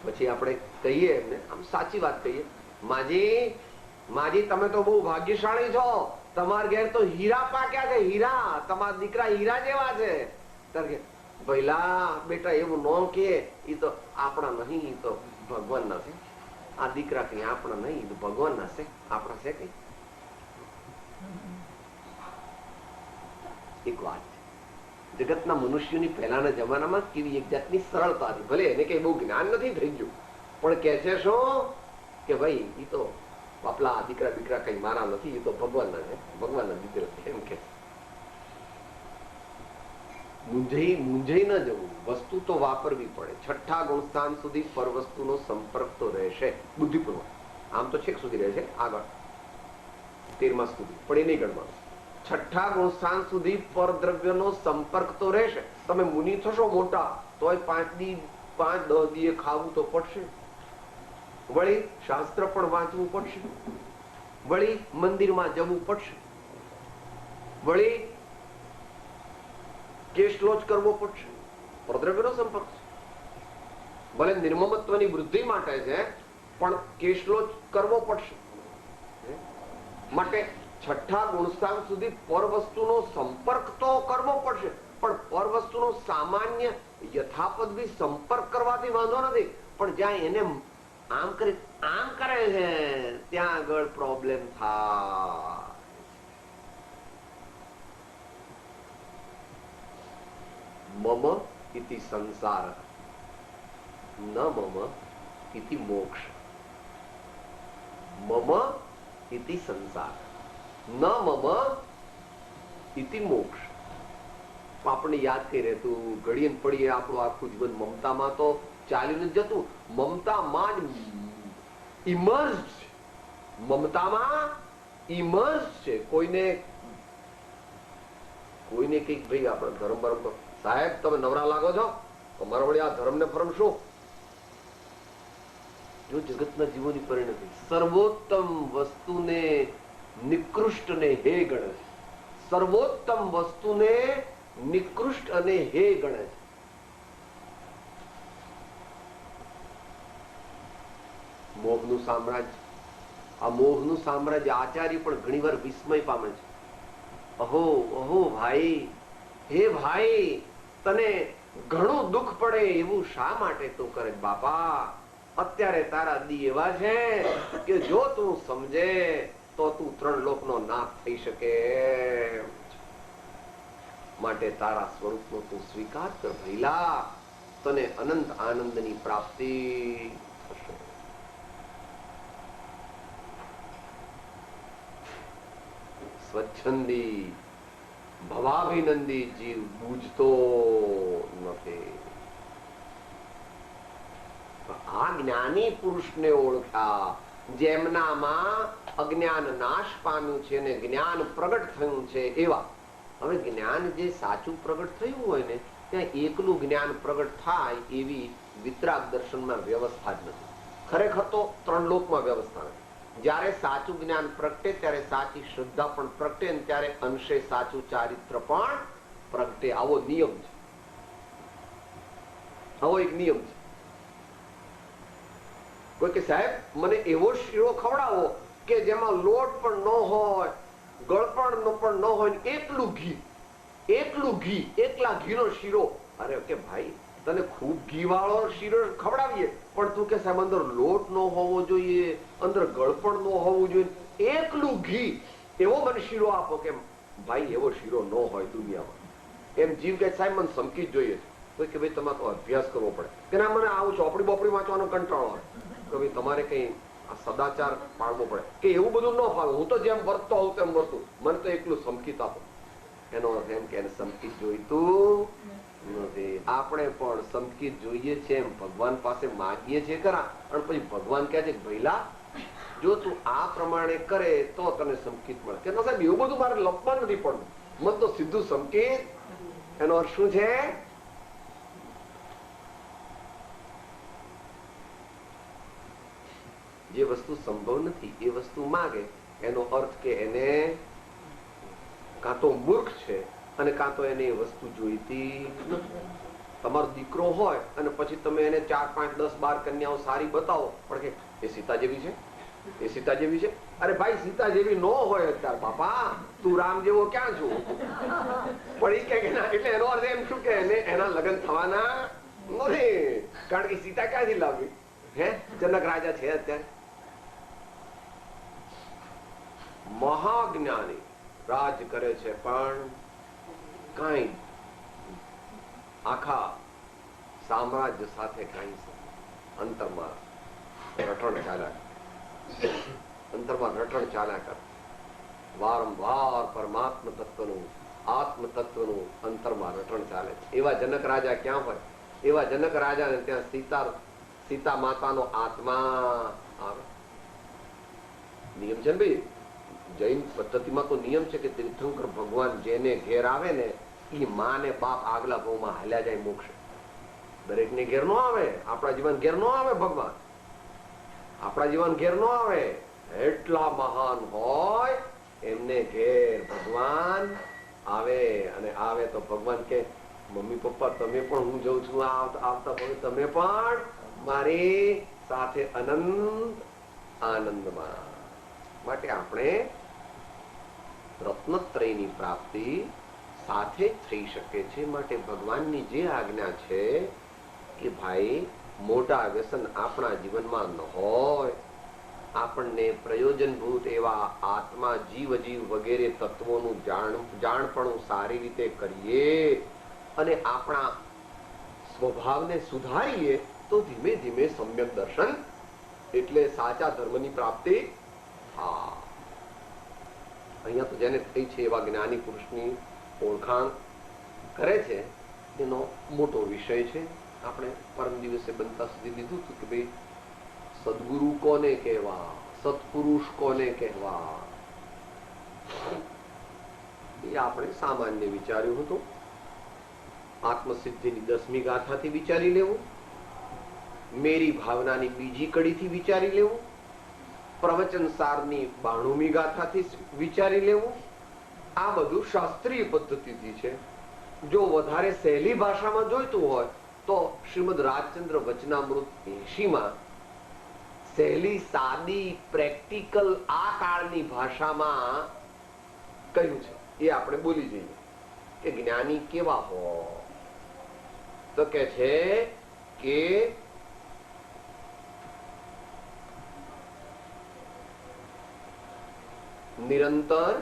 પછી આપણે કહીએ એમને, આમ સાચી વાત કહીએ, માજી તમે તો બહુ ભાગ્યશાળી છો, તમારા ઘેર તો હીરા પાક્યા છે, હીરા, તમારા દીકરા હીરા જેવા છે. ભઈલા બેટા એવું ન કે, એ તો આપણા નહીં, એ તો ભગવાન ના છે. આ દીકરા કઈ આપણા નહીં, ભગવાન ના છે, આપણા છે કઈ. એક વાત છે, જગતના મનુષ્યોની પહેલાના જમાનામાં કેવી એક જાતની સરળતા હતી. ભલે એને કઈ બહુ જ્ઞાન નથી થઈ ગયું, પણ કે છે શું કે ભાઈ એ તો બાપલા દીકરા દીકરા કઈ મારા નથી, એ તો ભગવાનના છે, ભગવાનના દીકરા છે. એમ કે મૂંઝાઈ ન જવું, વસ્તુ તો વાપરવી પડે. છઠ્ઠા ગુણસ્થાન સુધી પર વસ્તુનો સંપર્ક તો રહેશે બુદ્ધિપૂર્વક. આમ તો છેક સુધી રહેશે, આગળ 13મા સુધી, પણ એ નહીં ગણવાનું. છઠ્ઠા ગુણસ્થાન સુધી પર દ્રવ્યનો સંપર્ક તો રહેશે. તમે મુનિ થશો મોટા તોય 5-10 દીએ ખાવું તો પડશે, વળી શાસ્ત્ર પણ વાંચવું પડશે, વળી મંદિરમાં જવું પડશે, વળી કેશલોચ કરવો પડશે, પરદ્રવ્યનો સંપર્ક છે. ભલે નિર્મમત્વની વૃદ્ધિ માટે છે, પણ કેશલોચ કરવો પડશે. માટે છઠ્ઠા ગુણસ્થાન સુધી પર વસ્તુનો સંપર્ક તો કરવો પડશે, પણ પર વસ્તુનો સામાન્ય યથાપદ બી સંપર્ક કરવાથી વાંધો નથી, પણ જ્યાં એને આમ કરે છે ત્યાં આગળ પ્રોબ્લેમ થાય. મમ ઇતિ સંસાર ન મમ ઇતિ મોક્ષ. મમ ઇતિ સંસાર ન મમ ઇતિ મોક્ષ. આપણને યાદ કઈ રહેતું, ઘડીએ ને પડીએ આપણું આખું જીવન મમતામાં તો ચાલ્યું નથી જતું. મમતામાં જ ઇમર્જ છે, મમતામાં ઇમર્જ છે. કોઈને કઈક ભાઈ આપણે ધર્મ બરમ સાહેબ તમે નવરા લાગો છો, અમારા વળી આ ધર્મ ને ફરમ શું? જો જગતના જીવોની પરિણતિ સર્વોત્તમ વસ્તુને નિકૃષ્ટ ને હે ગણે છે. સર્વોત્તમ વસ્તુને નિકૃષ્ટ અને હે ગણે છે. મોહનું સામ્રાજ્ય, આ મોહનું સામ્રાજ્ય આચાર્ય પણ ઘણીવાર વિસ્મય પામે છે. અહો અહો ભાઈ, હે ભાઈ, તને ઘણું દુઃખ પડે એવું શા માટે તું કરે? બાપા, અત્યારે તારા દી એવા છે કે જો તું સમજે તો તું 3 લોકનો નાથ થઈ શકે. માટે તારા સ્વરૂપનો તું સ્વીકાર કર ભઈલા, તને અનંત આનંદની પ્રાપ્તિ થશે. સ્વચ્છંદી ભવાભિનંદી જીવ બૂਝતો નથી. આ જ્ઞાની પુરુષને ઓળખ્યા, જેમનામાં અજ્ઞાન નાશ પામ્યું છે અને જ્ઞાન પ્રગટ થયું છે એવા. હવે જ્ઞાન જે સાચું પ્રગટ થયું હોય ને, ત્યાં એકલું જ્ઞાન પ્રગટ થાય એવી વિતરાગ દર્શનમાં વ્યવસ્થા જ નથી. ખરેખર તો 3 લોકમાં વ્યવસ્થા નથી. જ્યારે સાચું જ્ઞાન પ્રગટે ત્યારે સાચી શ્રદ્ધા પણ પ્રગટે, અને ત્યારે અંશે સાચું ચારિત્ર પણ પ્રગટે. આવો નિયમ છે, આવો એક નિયમ છે. કોઈ કે સાહેબ મને એવો શીરો ખવડાવો કે જેમાં લોટ પણ ન હોય, ગળપણ પણ ન હોય, એકલું ઘી, એકલા ઘીનો શીરો. અરે કે ભાઈ, તને ખૂબ ઘી વાળો શીરો ખવડાવીએ, પણ તું કે સાહેબ અંદર લોટ ન હોવો જોઈએ, અંદર ગળપણ ન હોવું જોઈએ, એકલું ઘી, એવો મને શીરો આપો. કે ભાઈ એવો શીરો ન હોય દુનિયામાં. એમ જીવ કે સાહેબ મને સમકી જ જોઈએ. કોઈ કે ભાઈ તમારે તો અભ્યાસ કરવો પડે. કે ના, મને આવું ચોપડી બોપડી વાંચવાનો કંટાળો આવે. કે ભાઈ તમારે કઈ સદાચાર પાળવો પડે. કે એવું બધું ન ફાવે, હું તો જેમ વર્તતો હોઉં તેમ વર્તું, મને તો એકલું સમકીત આપો. એનો અર્થ એમ કે એને સમકીત જોઈતું નથી. આપણે પણ સમકીત જોઈએ છે એમ ભગવાન પાસે માગીએ છીએ ખરા, અને પછી ભગવાન કહે છે કે ભઈલા, જો તું આ પ્રમાણે કરે તો તને સમકીત મળે. કે ના સાહેબ એવું બધું મારે લપવા નથી પડતું, મને તો સીધું સમકીત. એનો અર્થ શું છે? જે વસ્તુ સંભવ નથી એ વસ્તુ માગે, એનો અર્થ કે એને કાં તો મૂર્ખ છે અને કાં તો એને એ વસ્તુ જોઈતી નથી. તમારો દીકરો હોય અને પછી તમે એને 4, 5, 10, 12 કન્યાઓ સારી બતાવો, પણ કે એ સીતા જેવી છે, એ સીતા જેવી છે. અરે ભાઈ, સીતા જેવી ન હોય અત્યારે બાપા, તું રામ જેવો ક્યાં છો? પણ એ કે ના, એટલે એનો અર્થ એમ શું કે એને એના લગ્ન થવાના નથી, કારણ કે સીતા ક્યાંથી લાવી? હે, જનક રાજા છે અત્યારે. મહાજ્ઞાની રાજ કરે છે, પણ કઈ આખા સામ્રાજ્ય સાથે કઈ અંતરમાં રટણ ચાલ્યા કરે. વારંવાર પરમાત્મ તત્વનું, આત્મ તત્વનું અંતરમાં રટણ ચાલે છે. એવા જનક રાજા ક્યાં હોય? એવા જનક રાજાને ત્યાં સીતા માતાનો આત્મા આવે. નિયમ છે ને ભાઈ, જૈન પદ્ધતિમાં તો નિયમ છે કે તીર્થંકર ભગવાન જેને ઘેર આવે ને, એ માં ને બાપ આગલા ભાવમાં હાલ્યા જાય મોક્ષ. દરેક ને ઘેર નો આવે. આપણા જીવન ઘેર નો આવે ભગવાન, આપણા જીવન ઘેર નો આવે. એટલા મહાન હોય એમને ઘેર ભગવાન આવે, અને આવે તો ભગવાન કે મમ્મી પપ્પા તમે પણ, હું જઉં છું આવતા તમે પણ મારી સાથે અનંત આનંદમાં. માટે આપણે રત્નત્રયની પ્રાપ્તિ સાથે જ થઈ શકે છે. માટે ભગવાનની જે આજ્ઞા છે કે ભાઈ મોટા વ્યસન આપણા જીવનમાં ન હોય, આપણને પ્રયોજનભૂત એવા આત્મા, જીવ વગેરે તત્વોનું જાણપણું સારી રીતે કરીએ અને આપણા સ્વભાવને સુધારીએ તો ધીમે ધીમે સમ્યક દર્શન એટલે સાચા ધર્મની પ્રાપ્તિ. હા, અહીંયા તો જેને થઈ છે એવા જ્ઞાની પુરુષની ઓળખાણ કરે છે એનો મોટો વિષય છે. આપણે પરમ દિવસે બનતા સુધી લીધું હતું કે ભાઈ સદગુરુ કોને કહેવા, સત્પુરુષ કોને કહેવા, એ આપણે સામાન્ય વિચાર્યું હતું. આત્મસિદ્ધિની 10મી ગાથાથી વિચારી લેવું, મેરી ભાવનાની બીજી કડીથી વિચારી લેવું, પ્રવચન સારની 92મી ગાથાથી વિચારી લેવું. આ બધું શાસ્ત્રીય પદ્ધતિથી છે. જો વધારે સહેલી ભાષામાં જોઈતું હોય તો શ્રીમદ રાજચંદ્ર વચનામૃત 80માં સહેલી, સાદી, પ્રેક્ટિકલ આ કાળની ભાષામાં કહ્યું છે. એ આપણે બોલી જઈએ કે જ્ઞાની કેવા હોય, તો કે છે કે નિરંતર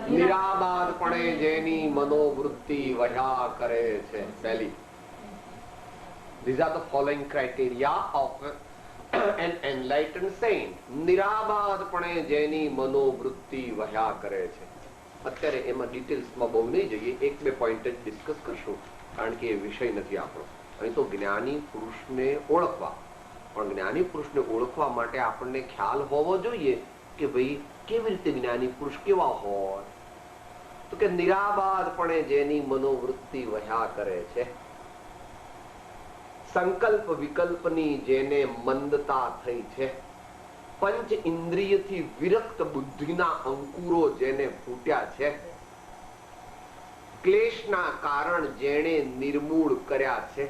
નિરાબાદપણે જેની મનોવૃત્તિ વહ્યા કરે છે. પહેલી, these are the following criteria of an enlightened saint. નિરાબાદપણે જેની મનોવૃત્તિ વહ્યા કરે છે. અત્યારે એમાં ડિટેલ્સમાં બહુ નહીં જઈએ, 1-2 પોઈન્ટ જ ડિસ્કસ કરશું, કારણ કે એ વિષય નથી આપણો. અહીં તો જ્ઞાની પુરુષને ઓળખવા, પણ જ્ઞાની પુરુષને ઓળખવા માટે આપણને ખ્યાલ હોવો જોઈએ કે ભાઈ કેવી રીતે જ્ઞાની પુરુષ કેવા હોય. તો કે નિરાબાદપણે જેની મનોવૃત્તિ વહ્યા કરે છે, સંકલ્પ વિકલ્પની જેને મંદતા થઈ છે, પંચ ઇન્દ્રિયથી વિરક્ત બુદ્ધિના અંકુરો જેને ફૂટ્યા છે, ક્લેશના કારણ જેણે નિર્મૂળ કર્યા છે,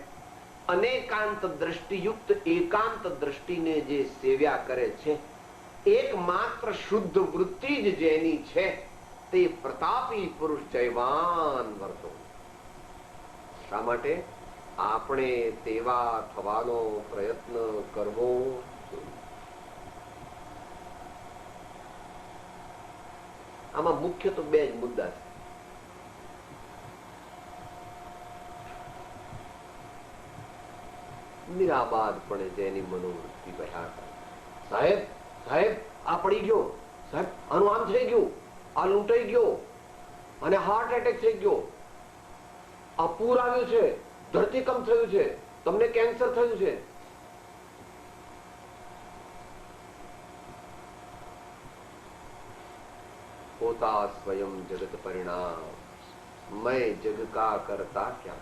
અનેકાંત દ્રષ્ટિયુક્ત એકાંત દ્રષ્ટિને જે સેવ્યા કરે છે, એકમાત્ર શુદ્ધ વૃત્તિ જ જેની છે, તે પ્રતાપી પુરુષ જયવાન વર્તો. શા માટે આપણે તેવા થવાનો પ્રયત્ન કરવો? આમાં મુખ્ય તો 2 જ મુદ્દા છે. નિરાબાદપણે જેની મનોવૃત્તિ વહ્યા કરે. સાહેબ સાહેબ આ પડી ગયો, સાહેબ આનું આમ થઈ ગયું, આ લૂંટાઈ ગયો, અને હાર્ટ એટેક થઈ ગયો, આ પૂર આવ્યું છે, ધરતીકંપ થયું છે, તમને કેન્સર થયું છે. होता स्वयं जगत परिणाम, मैं जग का करता क्या,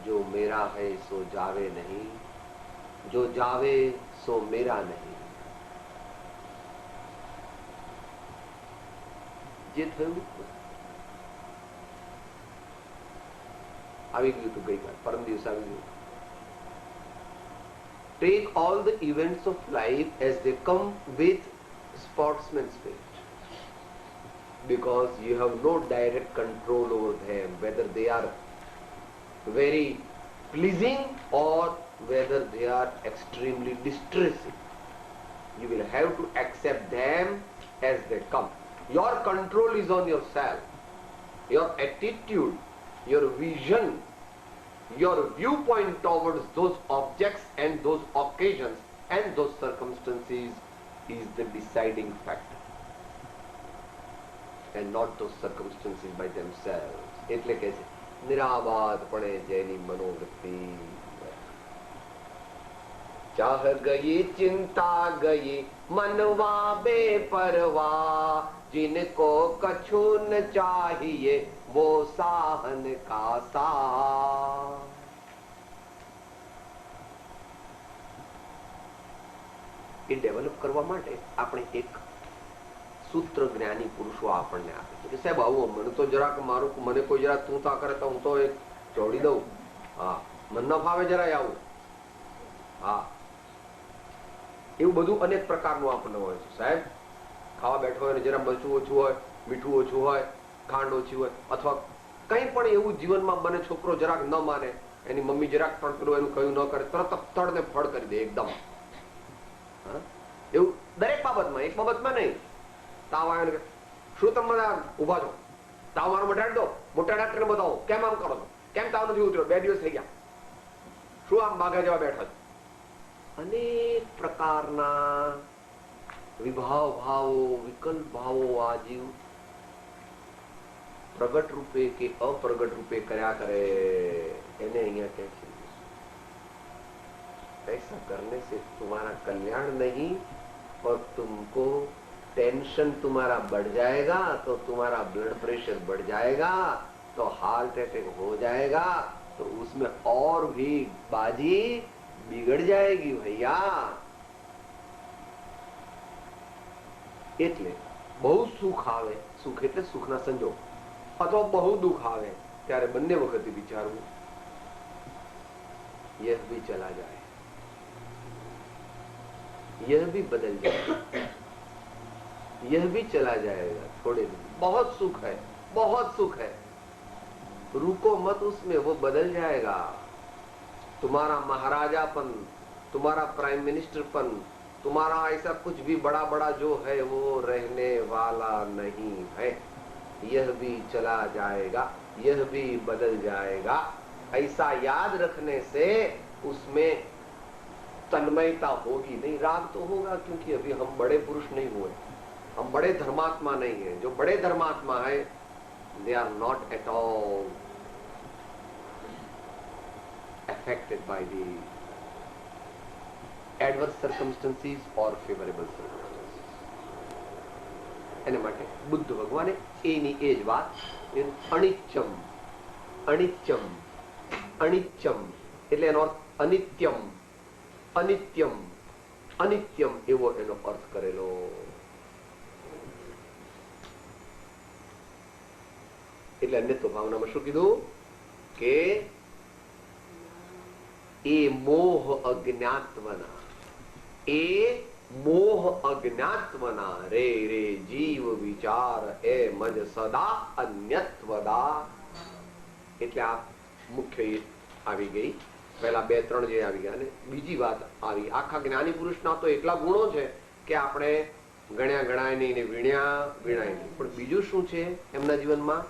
जो मेरा है सो जावे नहीं, जो जावे सो मेरा नहीं. જે થયું આવી ગયું તું ગઈકાલ, પરમ દિવસ આવી ગયું. Take all the events of life as they come with sportsman's spirit, because you have no direct control over them, whether they are very pleasing or whether they are extremely distressing. You will have to accept them as they come. Your control is on yourself, your attitude, your vision, your viewpoint towards those objects and those occasions and those circumstances is the deciding factor, and not those circumstances by themselves. એટલે કે છે નિરાબાદપણે જેની મનોવૃત્તિ. चाह गई चिंता गई मनवा बेपरवाह, जिनको कछु न चाहिए वो साहन का सा। એ ડેવલપ કરવા માટે આપણે એક સૂત્ર જ્ઞાની પુરુષો આપણને આપે છે કે સાહેબ આવું મને તો જરાક મારું મને કોઈ જરાક તું તા કરે તો હું તો એક જોડી દઉં, હા મન ન ફાવે જરાય આવું, હા એવું બધું અનેક પ્રકારનું આપણને હોય છે. સાહેબ ખાવા બેઠો હોય ને જરા મરચું ઓછું હોય, મીઠું ઓછું હોય, ખાંડ ઓછી હોય, અથવા કંઈ પણ એવું જીવનમાં બને, છોકરો જરાક ન માને, એની મમ્મી જરાક પણ પેલું એનું કયું ન કરે, તરત તડ ને ફળ કરી દે એકદમ. એવું દરેક બાબતમાં, એક બાબતમાં નહીં. તાવ આવ્યો શું તમે ઉભા છો, તાવ મારો મટાડી દો, મોટા ડાક્ટરને બતાવો, કેમ આમ કરો છો, કેમ તાવ નથી ઉતર્યો, 2 દિવસ થઈ ગયા, શું આમ બાઘા જેવા બેઠા છો. અનેક પ્રકારના વિભાવ ભાવો, વિકલ્પ ભાવો આ જીવ પ્રગટ રૂપે કે અપ્રગટ રૂપે કર્યા કરે. એને અહીંયા કહે છે ऐसा करने से तुम्हारा कल्याण नहीं और तुमको टेंशन तुम्हारा बढ़ जाएगा, तो तुम्हारा ब्लड प्रेशर बढ़ जाएगा, तो हार्ट अटैक हो जाएगा, तो उसमें और भी बाजी बिगड़ जाएगी भैया. એટલે બહુ સુખ આવે, સુખ એટલે સુખના સંજોગ, અથવા બહુ દુઃખ આવે ત્યારે બંને વખતે વિચારવું यह भी चला जाए, यह भी बदल जाएगा, यह भी चला जाएगा थोड़े दिन. बहुत सुख है, बहुत सुख है, रुको मत उसमें, वो बदल जाएगा. तुम्हारा महाराजापन, तुम्हारा प्राइम मिनिस्टरपन, तुम्हारा ऐसा कुछ भी बड़ा बड़ा जो है वो रहने वाला नहीं है. यह भी चला जाएगा, यह भी बदल जाएगा. ऐसा याद रखने से उसमें तन्मयता होगी नहीं. राग तो होगा क्योंकि अभी हम बड़े पुरुष नहीं हुए, हम बड़े धर्मात्मा नहीं है. जो बड़े धर्मात्मा है they are not at all affected by the adverse circumstances or favorable circumstances. એને માટે બુદ્ધ ભગવાને એની એ જ વાત અનિચ્યમ, અનિચ્યમ, અનિચ્યમ એટલે એનો અર્થ અનિત્યમ, અનિત્યમ, અનિત્યમ એવો એનો અર્થ કરેલો. એટલે અન્યત્વ ભાવનામાં શું કીધું કે એ મોહ અજ્ઞાત્વના, એ મોહ અજ્ઞાત્વના રે રે જીવ વિચાર એ મજ સદા અન્યત્વદા. એટલે આ મુખ્ય આવી ગઈ. પહેલા 2-3 જે આવી ગયા, અને બીજી વાત આવી. આખા જ્ઞાની પુરુષના તો એટલા ગુણો છે કે આપણે ગણ્યા ગણાય નહીં ને વીણ્યા વીણાય નહીં. પણ બીજું શું છે એમના જીવનમાં?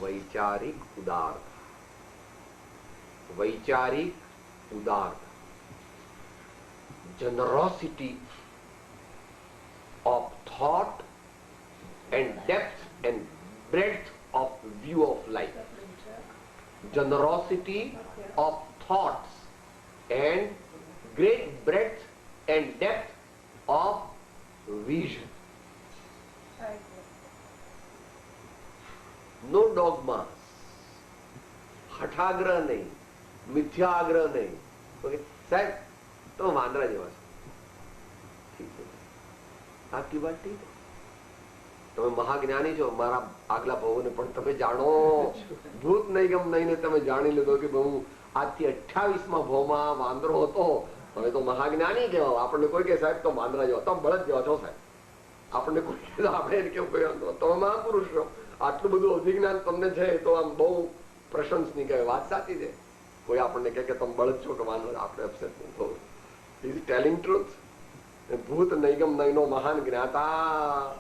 વૈચારિક ઉદારતા, વૈચારિક ઉદારતા, generosity of thought and depth and breadth of view of life. Generosity of thoughts and great breadth and depth of vision. No dogmas, હઠાગ્રહ નહીં, મિથ્યાગ્રહ નહીં. ઓકે સાહેબ તો વાંદરા જેવા છે, ઠીક છે, આપકી વાત ઠીક છે, તમે મહાજ્ઞાની છો, મારા આગલા ભાવોને પણ તમે જાણો. ભૂત નિગમ નહીં ને તમે જાણી લીધો કે હું આજથી 28મા ભાવમાં વાંદરો હતો, હવે તો મહાજ્ઞાની કહેવાય. આપણને કોઈ કે સાહેબ તો વાંદરા જેવા, તમે બળદ જેવા છો સાહેબ. આપણને કોઈ આપણે કેવું તમે મહાપુરુષ છો, આટલું બધું અધિજ્ઞાન તમને છે તો આમ બહુ પ્રશંસનીય કહેવાય. વાત સાચી છે. કોઈ આપણને કહે કે તમે બળદ છો કે વાંદરા, આપણે અપસેટ નહીં થવું. Is telling truth. ભૂત નિગમ નયનો મહાન જ્ઞાતા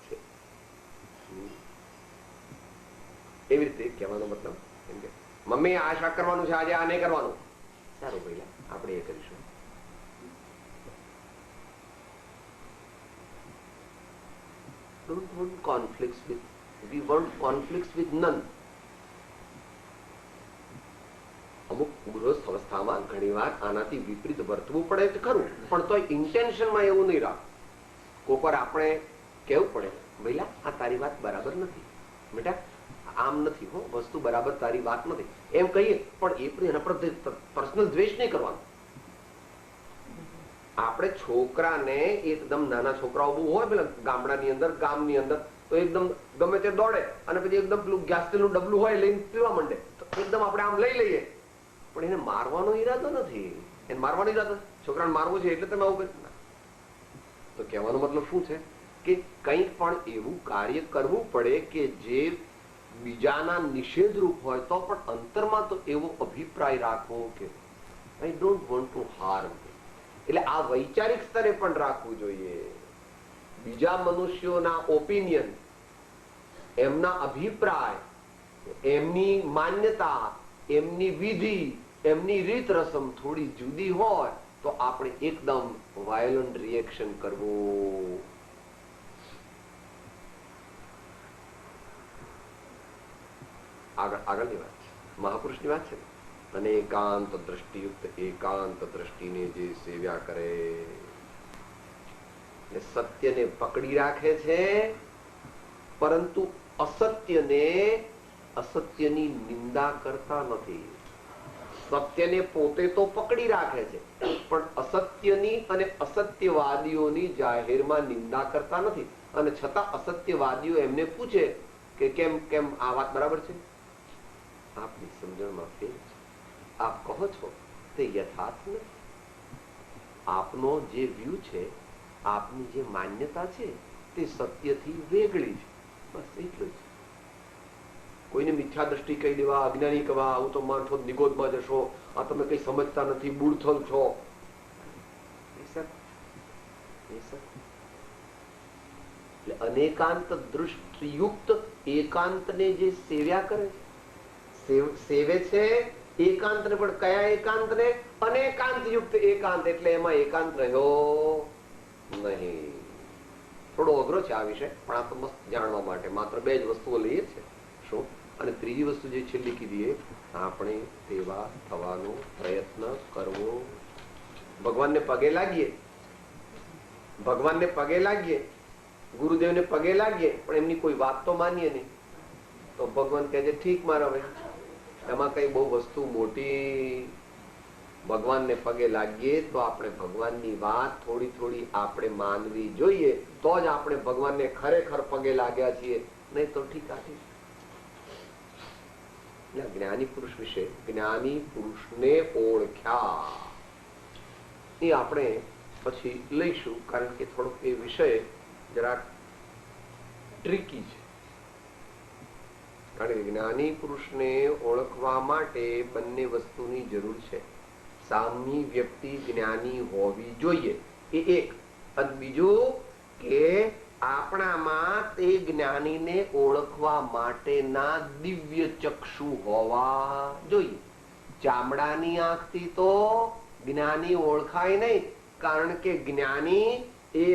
છે. એવી રીતે કહેવાનો મતલબ એમ કે મમ્મી આ શાક કરવાનું છે આજે, આ નહીં કરવાનું. સારું ભાઈ આપણે એ કરીશું. Don't want conflicts with, we want conflicts with none. અમુક ગૃહસ્થ અવસ્થામાં ઘણીવાર આનાથી વિપરીત વર્તવું પડે છે ખરું, પણ તોય ઇન્ટેન્શનમાં એવું નહીં રાખ. કોક વાર આપણે કેવું પડે, ભઈલા આ તારી વાત બરાબર નથી, બેટા આમ નથી હો, વસ્તુ બરાબર તારી વાત નથી એમ કહીએ, પણ એ પણ એના પર પર્સનલ દ્વેષ નહીં કરવાનો. આપણે છોકરાને એકદમ નાના છોકરાઓ બહુ હોય પેલા ગામડાની અંદર, ગામની અંદર, તો એકદમ ગમે તે દોડે અને પછી એકદમ પેલું ગેસ તેલનું ડબલું હોય લઈને પીવા માંડે, તો એકદમ આપણે આમ લઈ લઈએ, પણ એને મારવાનો ઈરાદો નથી. એને મારવાનો ઈરાદો, છોકરાને મારવું છે એટલે તમે આવું કરી. તો કહેવાનો મતલબ શું છે કે કંઈક પણ એવું કાર્ય કરવું પડે કે જે બીજાના નિષેધરૂપ હોય, તો પણ અંતરમાં તો એવો અભિપ્રાય રાખવો કે I don't want to harm. એટલે આ વૈચારિક સ્તરે પણ રાખવું જોઈએ. બીજા મનુષ્યોના ઓપિનિયન, એમના અભિપ્રાય, એમની માન્યતા, એમની વિધિ, એમની રીત રસમ થોડી જુદી હોય તો આપણે એકદમ વાયોલન્ટ રિએક્શન કરવું. આગળની વાત છે, મહાપુરુષની વાત છે. અને એકાંત દ્રષ્ટિયુક્ત એકાંત દ્રષ્ટિને જે સેવ્યા કરે, સત્યને પકડી રાખે છે, પરંતુ અસત્યની નિંદા કરતા નથી. સત્યને પોતે તો પકડી રાખે છે, પણ અસત્યની અને અસત્યવાદીઓની જાહેરમાં નિંદા કરતા નથી. અને છતાં અસત્યવાદીઓ એમને પૂછે કે કેમ કેમ આ વાત બરાબર છે? આપની સમજણમાં ફેર છે, આપ કહો છો તે યથાર્થ નથી. આપનો જે વ્યૂ છે, આપની જે માન્યતા છે તે સત્યથી વેગળી છે, બસ એટલું જ. કોઈને મિથ્યા દ્રષ્ટિ કહી દેવા, અજ્ઞાની કહેવા, આવું તો માનશો નિગોદમાં જશો, આ તમે કઈ સમજતા નથી, બુડથલ છો, એટલે અનેકાંત દૃષ્ટિયુક્ત એકાંતને જે સેવ્યા કરે છે, સેવે છે એકાંતને, પણ કયા એકાંતને? અનેકાંત યુક્ત એકાંત. એટલે એમાં એકાંત રહ્યો નહીં. થોડો અઘરો છે આ વિષય, પણ આ તો મસ્ત જાણવા માટે માત્ર બે જ વસ્તુઓ લઈએ છે. શું? અને ત્રીજી વસ્તુ જે છેલ્લી કીધી, આપણે તેવા થવાનો પ્રયત્ન કરવો. ભગવાનને પગે લાગીએ, ભગવાનને પગે લાગીએ, ગુરુદેવને પગે લાગીએ, પણ એમની કોઈ વાત તો માનીએ નહીં. તો ભગવાન કહે છે ઠીક મારા ભાઈ, એમાં કઈ બહુ વસ્તુ મોટી. ભગવાનને પગે લાગીએ તો આપણે ભગવાનની વાત થોડી થોડી આપણે માનવી જોઈએ, તો જ આપણે ભગવાનને ખરેખર પગે લાગ્યા છીએ, નહીં તો ઠીક આથી. જ્ઞાની પુરુષ વિશે, જ્ઞાની પુરુષને ઓળખ્યા એ આપણે પછી લઈશું, કારણ કે થોડોક એ વિષય જરાક ટ્રિકી છે. કારણ કે જ્ઞાની પુરુષને ઓળખવા માટે બંને વસ્તુની જરૂર છે. સામી વ્યક્તિ જ્ઞાની હોવી જોઈએ, એ એક. અને બીજું કે આપણામાં તે જ્ઞાનીને ઓળખવા માટેના દિવ્ય ચક્ષુ હોવા જોઈએ. ચામડાની આંખથી તો જ્ઞાની ઓળખાય નહીં, કારણ કે જ્ઞાની એ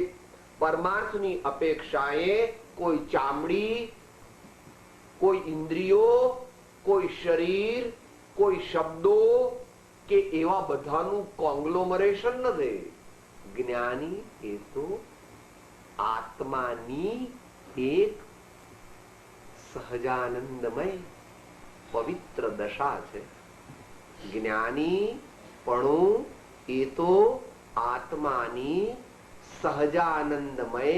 પરમાર્થની અપેક્ષાએ કોઈ ચામડી, કોઈ ઇન્દ્રિયો, કોઈ શરીર, કોઈ શબ્દો કે એવા બધાનું કોંગ્લોમરેશન નથી. જ્ઞાની એ તો આત્માની એક સહજાનંદમય પવિત્ર દશા છે. જ્ઞાની પણ એ તો આત્માની સહજાનંદમય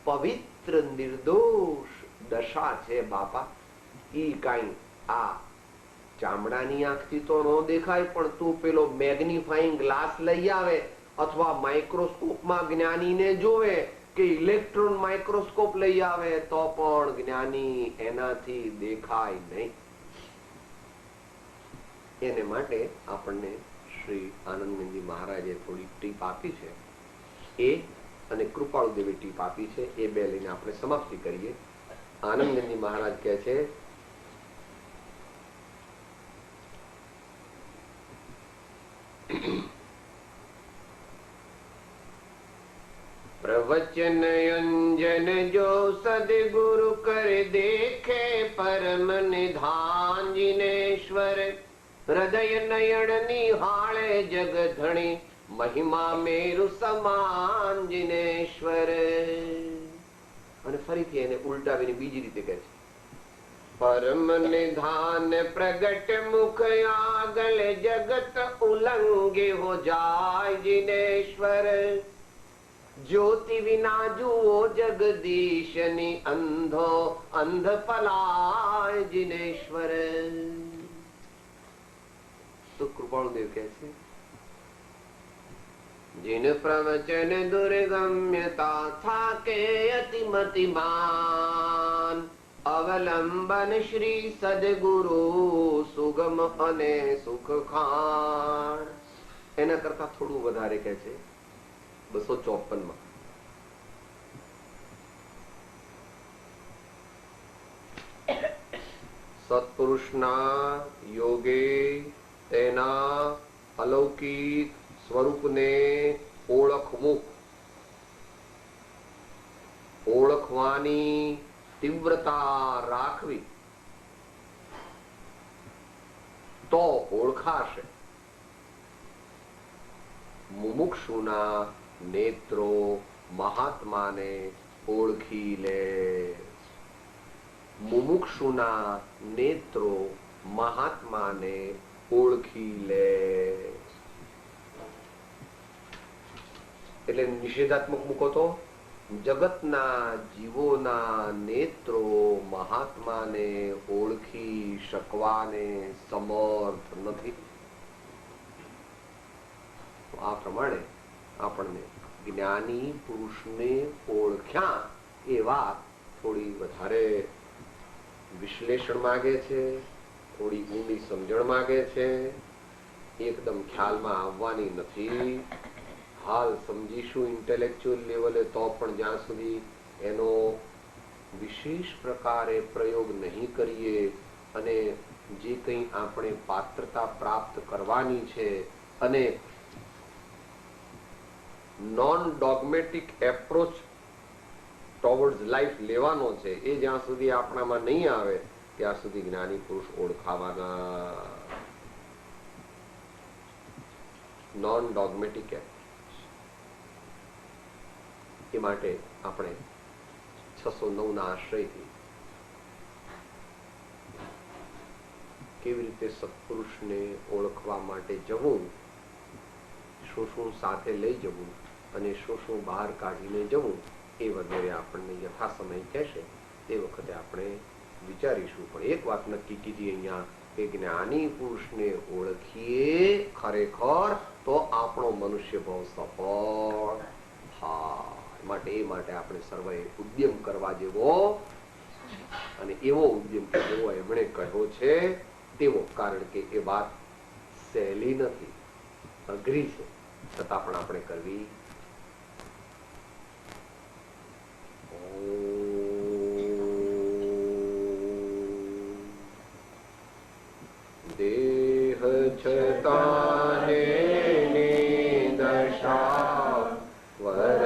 પવિત્ર નિર્દોષ દશા છે બાપા. ઈ કઈ આ ચામડાની આંખથી તો ન દેખાય, પણ તું પેલો મેગ્નિફાઈંગ ગ્લાસ લઈ આવે અથવા માઇક્રોસ્કોપમાં જ્ઞાનીને જોવે કે ઇલેક્ટ્રોન માઇક્રોસ્કોપ લઈ આવે તો પણ જ્ઞાની એનાથી દેખાય નહીં. એને માટે આપણને શ્રી આનંદજી મહારાજે થોડી ટીપ આપી છે, એ અને કૃપાળુદેવે ટીપ આપી છે, એ બે લઈને આપણે સમાપ્તિ કરીએ. આનંદજી મહારાજ કહે છે, प्रवचन अंजन जो सदगुरु कर देखे परम निधान जिनेश्वर હૃદય નયન નિહાળે જગધણી, મહિમા મેરુ સમાન જિનેશ્વર. અને ફરીથી એને ઉલટાવીને બીજી રીતે કહે છે, પરમ નિધાન પ્રગટ મુખ આગળ, જગત ઉલ્લંઘે હો જાય જિનેશ્વર. જ્યોતિ વિના જુઓ જગદીશની, અંધો અંધ પલાય જિનેશ્વર. તો કૃપાળુદેવ કહે છે, जिन प्रवचन दुर्गम्यता थाके अतिमतिमान, अवलंबन श्री सदगुरु सुगम અને સુખ ખાણ. એના કરતા થોડું વધારે કહે છે 254 માં, સત્પુરુષના યોગે તેના અલૌકિક સ્વરૂપને ઓળખવું, ઓળખવાની તીવ્રતા રાખવી તો ઓળખાશે. મુમુક્ષુના નેત્રો મહાત્માને ઓળખી લે. મુમુક્ષુના નેત્રો મહાત્માને ઓળખી લે. એટલે નિષેધાત્મક મૂકો તો, જગતના જીવોના નેત્રો મહાત્માને ઓળખી શકવાને સમર્થ નથી. આ પ્રમાણે આપણને જ્ઞાની પુરુષને ઓળખ્યા એ વાત થોડી વધારે વિશ્લેષણ માંગે છે, થોડી ઊંડી સમજણ માંગે છે. એકદમ ખ્યાલમાં આવવાની નથી. હાલ સમજીશું ઇન્ટેલેક્ચ્યુઅલ લેવલે તો પણ જ્યાં સુધી એનો વિશેષ પ્રકારે પ્રયોગ નહીં કરીએ અને જે કંઈ આપણે પાત્રતા પ્રાપ્ત કરવાની છે અને નોન ડોગમેટિક એપ્રોચ ટોવર્ડ્સ લાઈફ લેવાનો છે, એ જ્યાં સુધી આપણામાં નહીં આવે ત્યાં સુધી જ્ઞાની પુરુષ ઓળખાવાના. નોન ડોગમેટિક એપ્રોચ, એ માટે આપણે 609 ના આશ્રયથી કેવી રીતે સત્પુરુષને ઓળખવા માટે જવું, શું શું સાથે લઈ જવું અને શું શું બહાર કાઢીને જવું, એ વગેરે આપણને યથા સમય કહેશે તે વખતે આપણે વિચારીશું. પણ એક વાત નક્કી કીધી અહીંયા કે જ્ઞાની પુરુષને ઓળખીએ ખરેખર તો આપણો મનુષ્ય ભાવ સફળ થાય. એ માટે આપણે સર્વે ઉદ્યમ કરવા જેવો, અને એવો ઉદ્યમ કે જેવો એમણે કહ્યો છે તેવો. કારણ કે એ વાત સહેલી નથી, અઘરી છે, છતાં પણ આપણે કરવી. દેહ છતાને દશા વર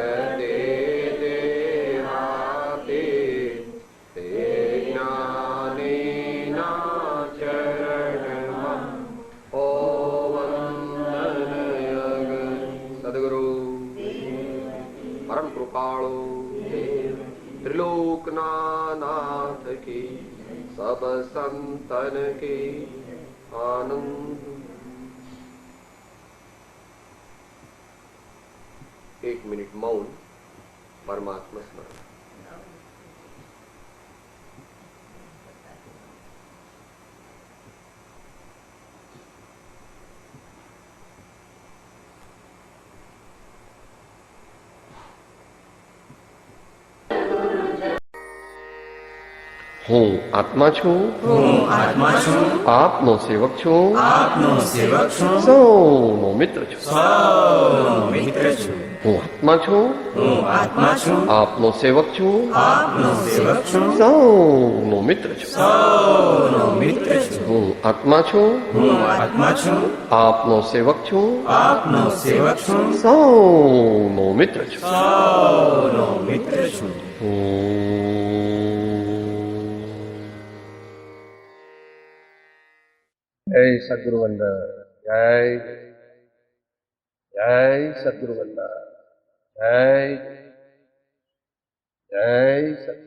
त्रिलोकनाथ की सब संतन की आनंद. 1 મિનિટ મૌન, પરમાત્મા સ્મરણ. હું આત્મા છું, આપનો સેવક છું, સૌનો મિત્ર છું. હું આત્મા છું, આપનો સેવક છું, સૌનો મિત્ર છું. હું આત્મા છું, આપનો સેવક છું, સૌનો મિત્ર છું. ऐसे સદગુરુ વંદન. જય સદગુરુ વંદન. જય સદગુરુ.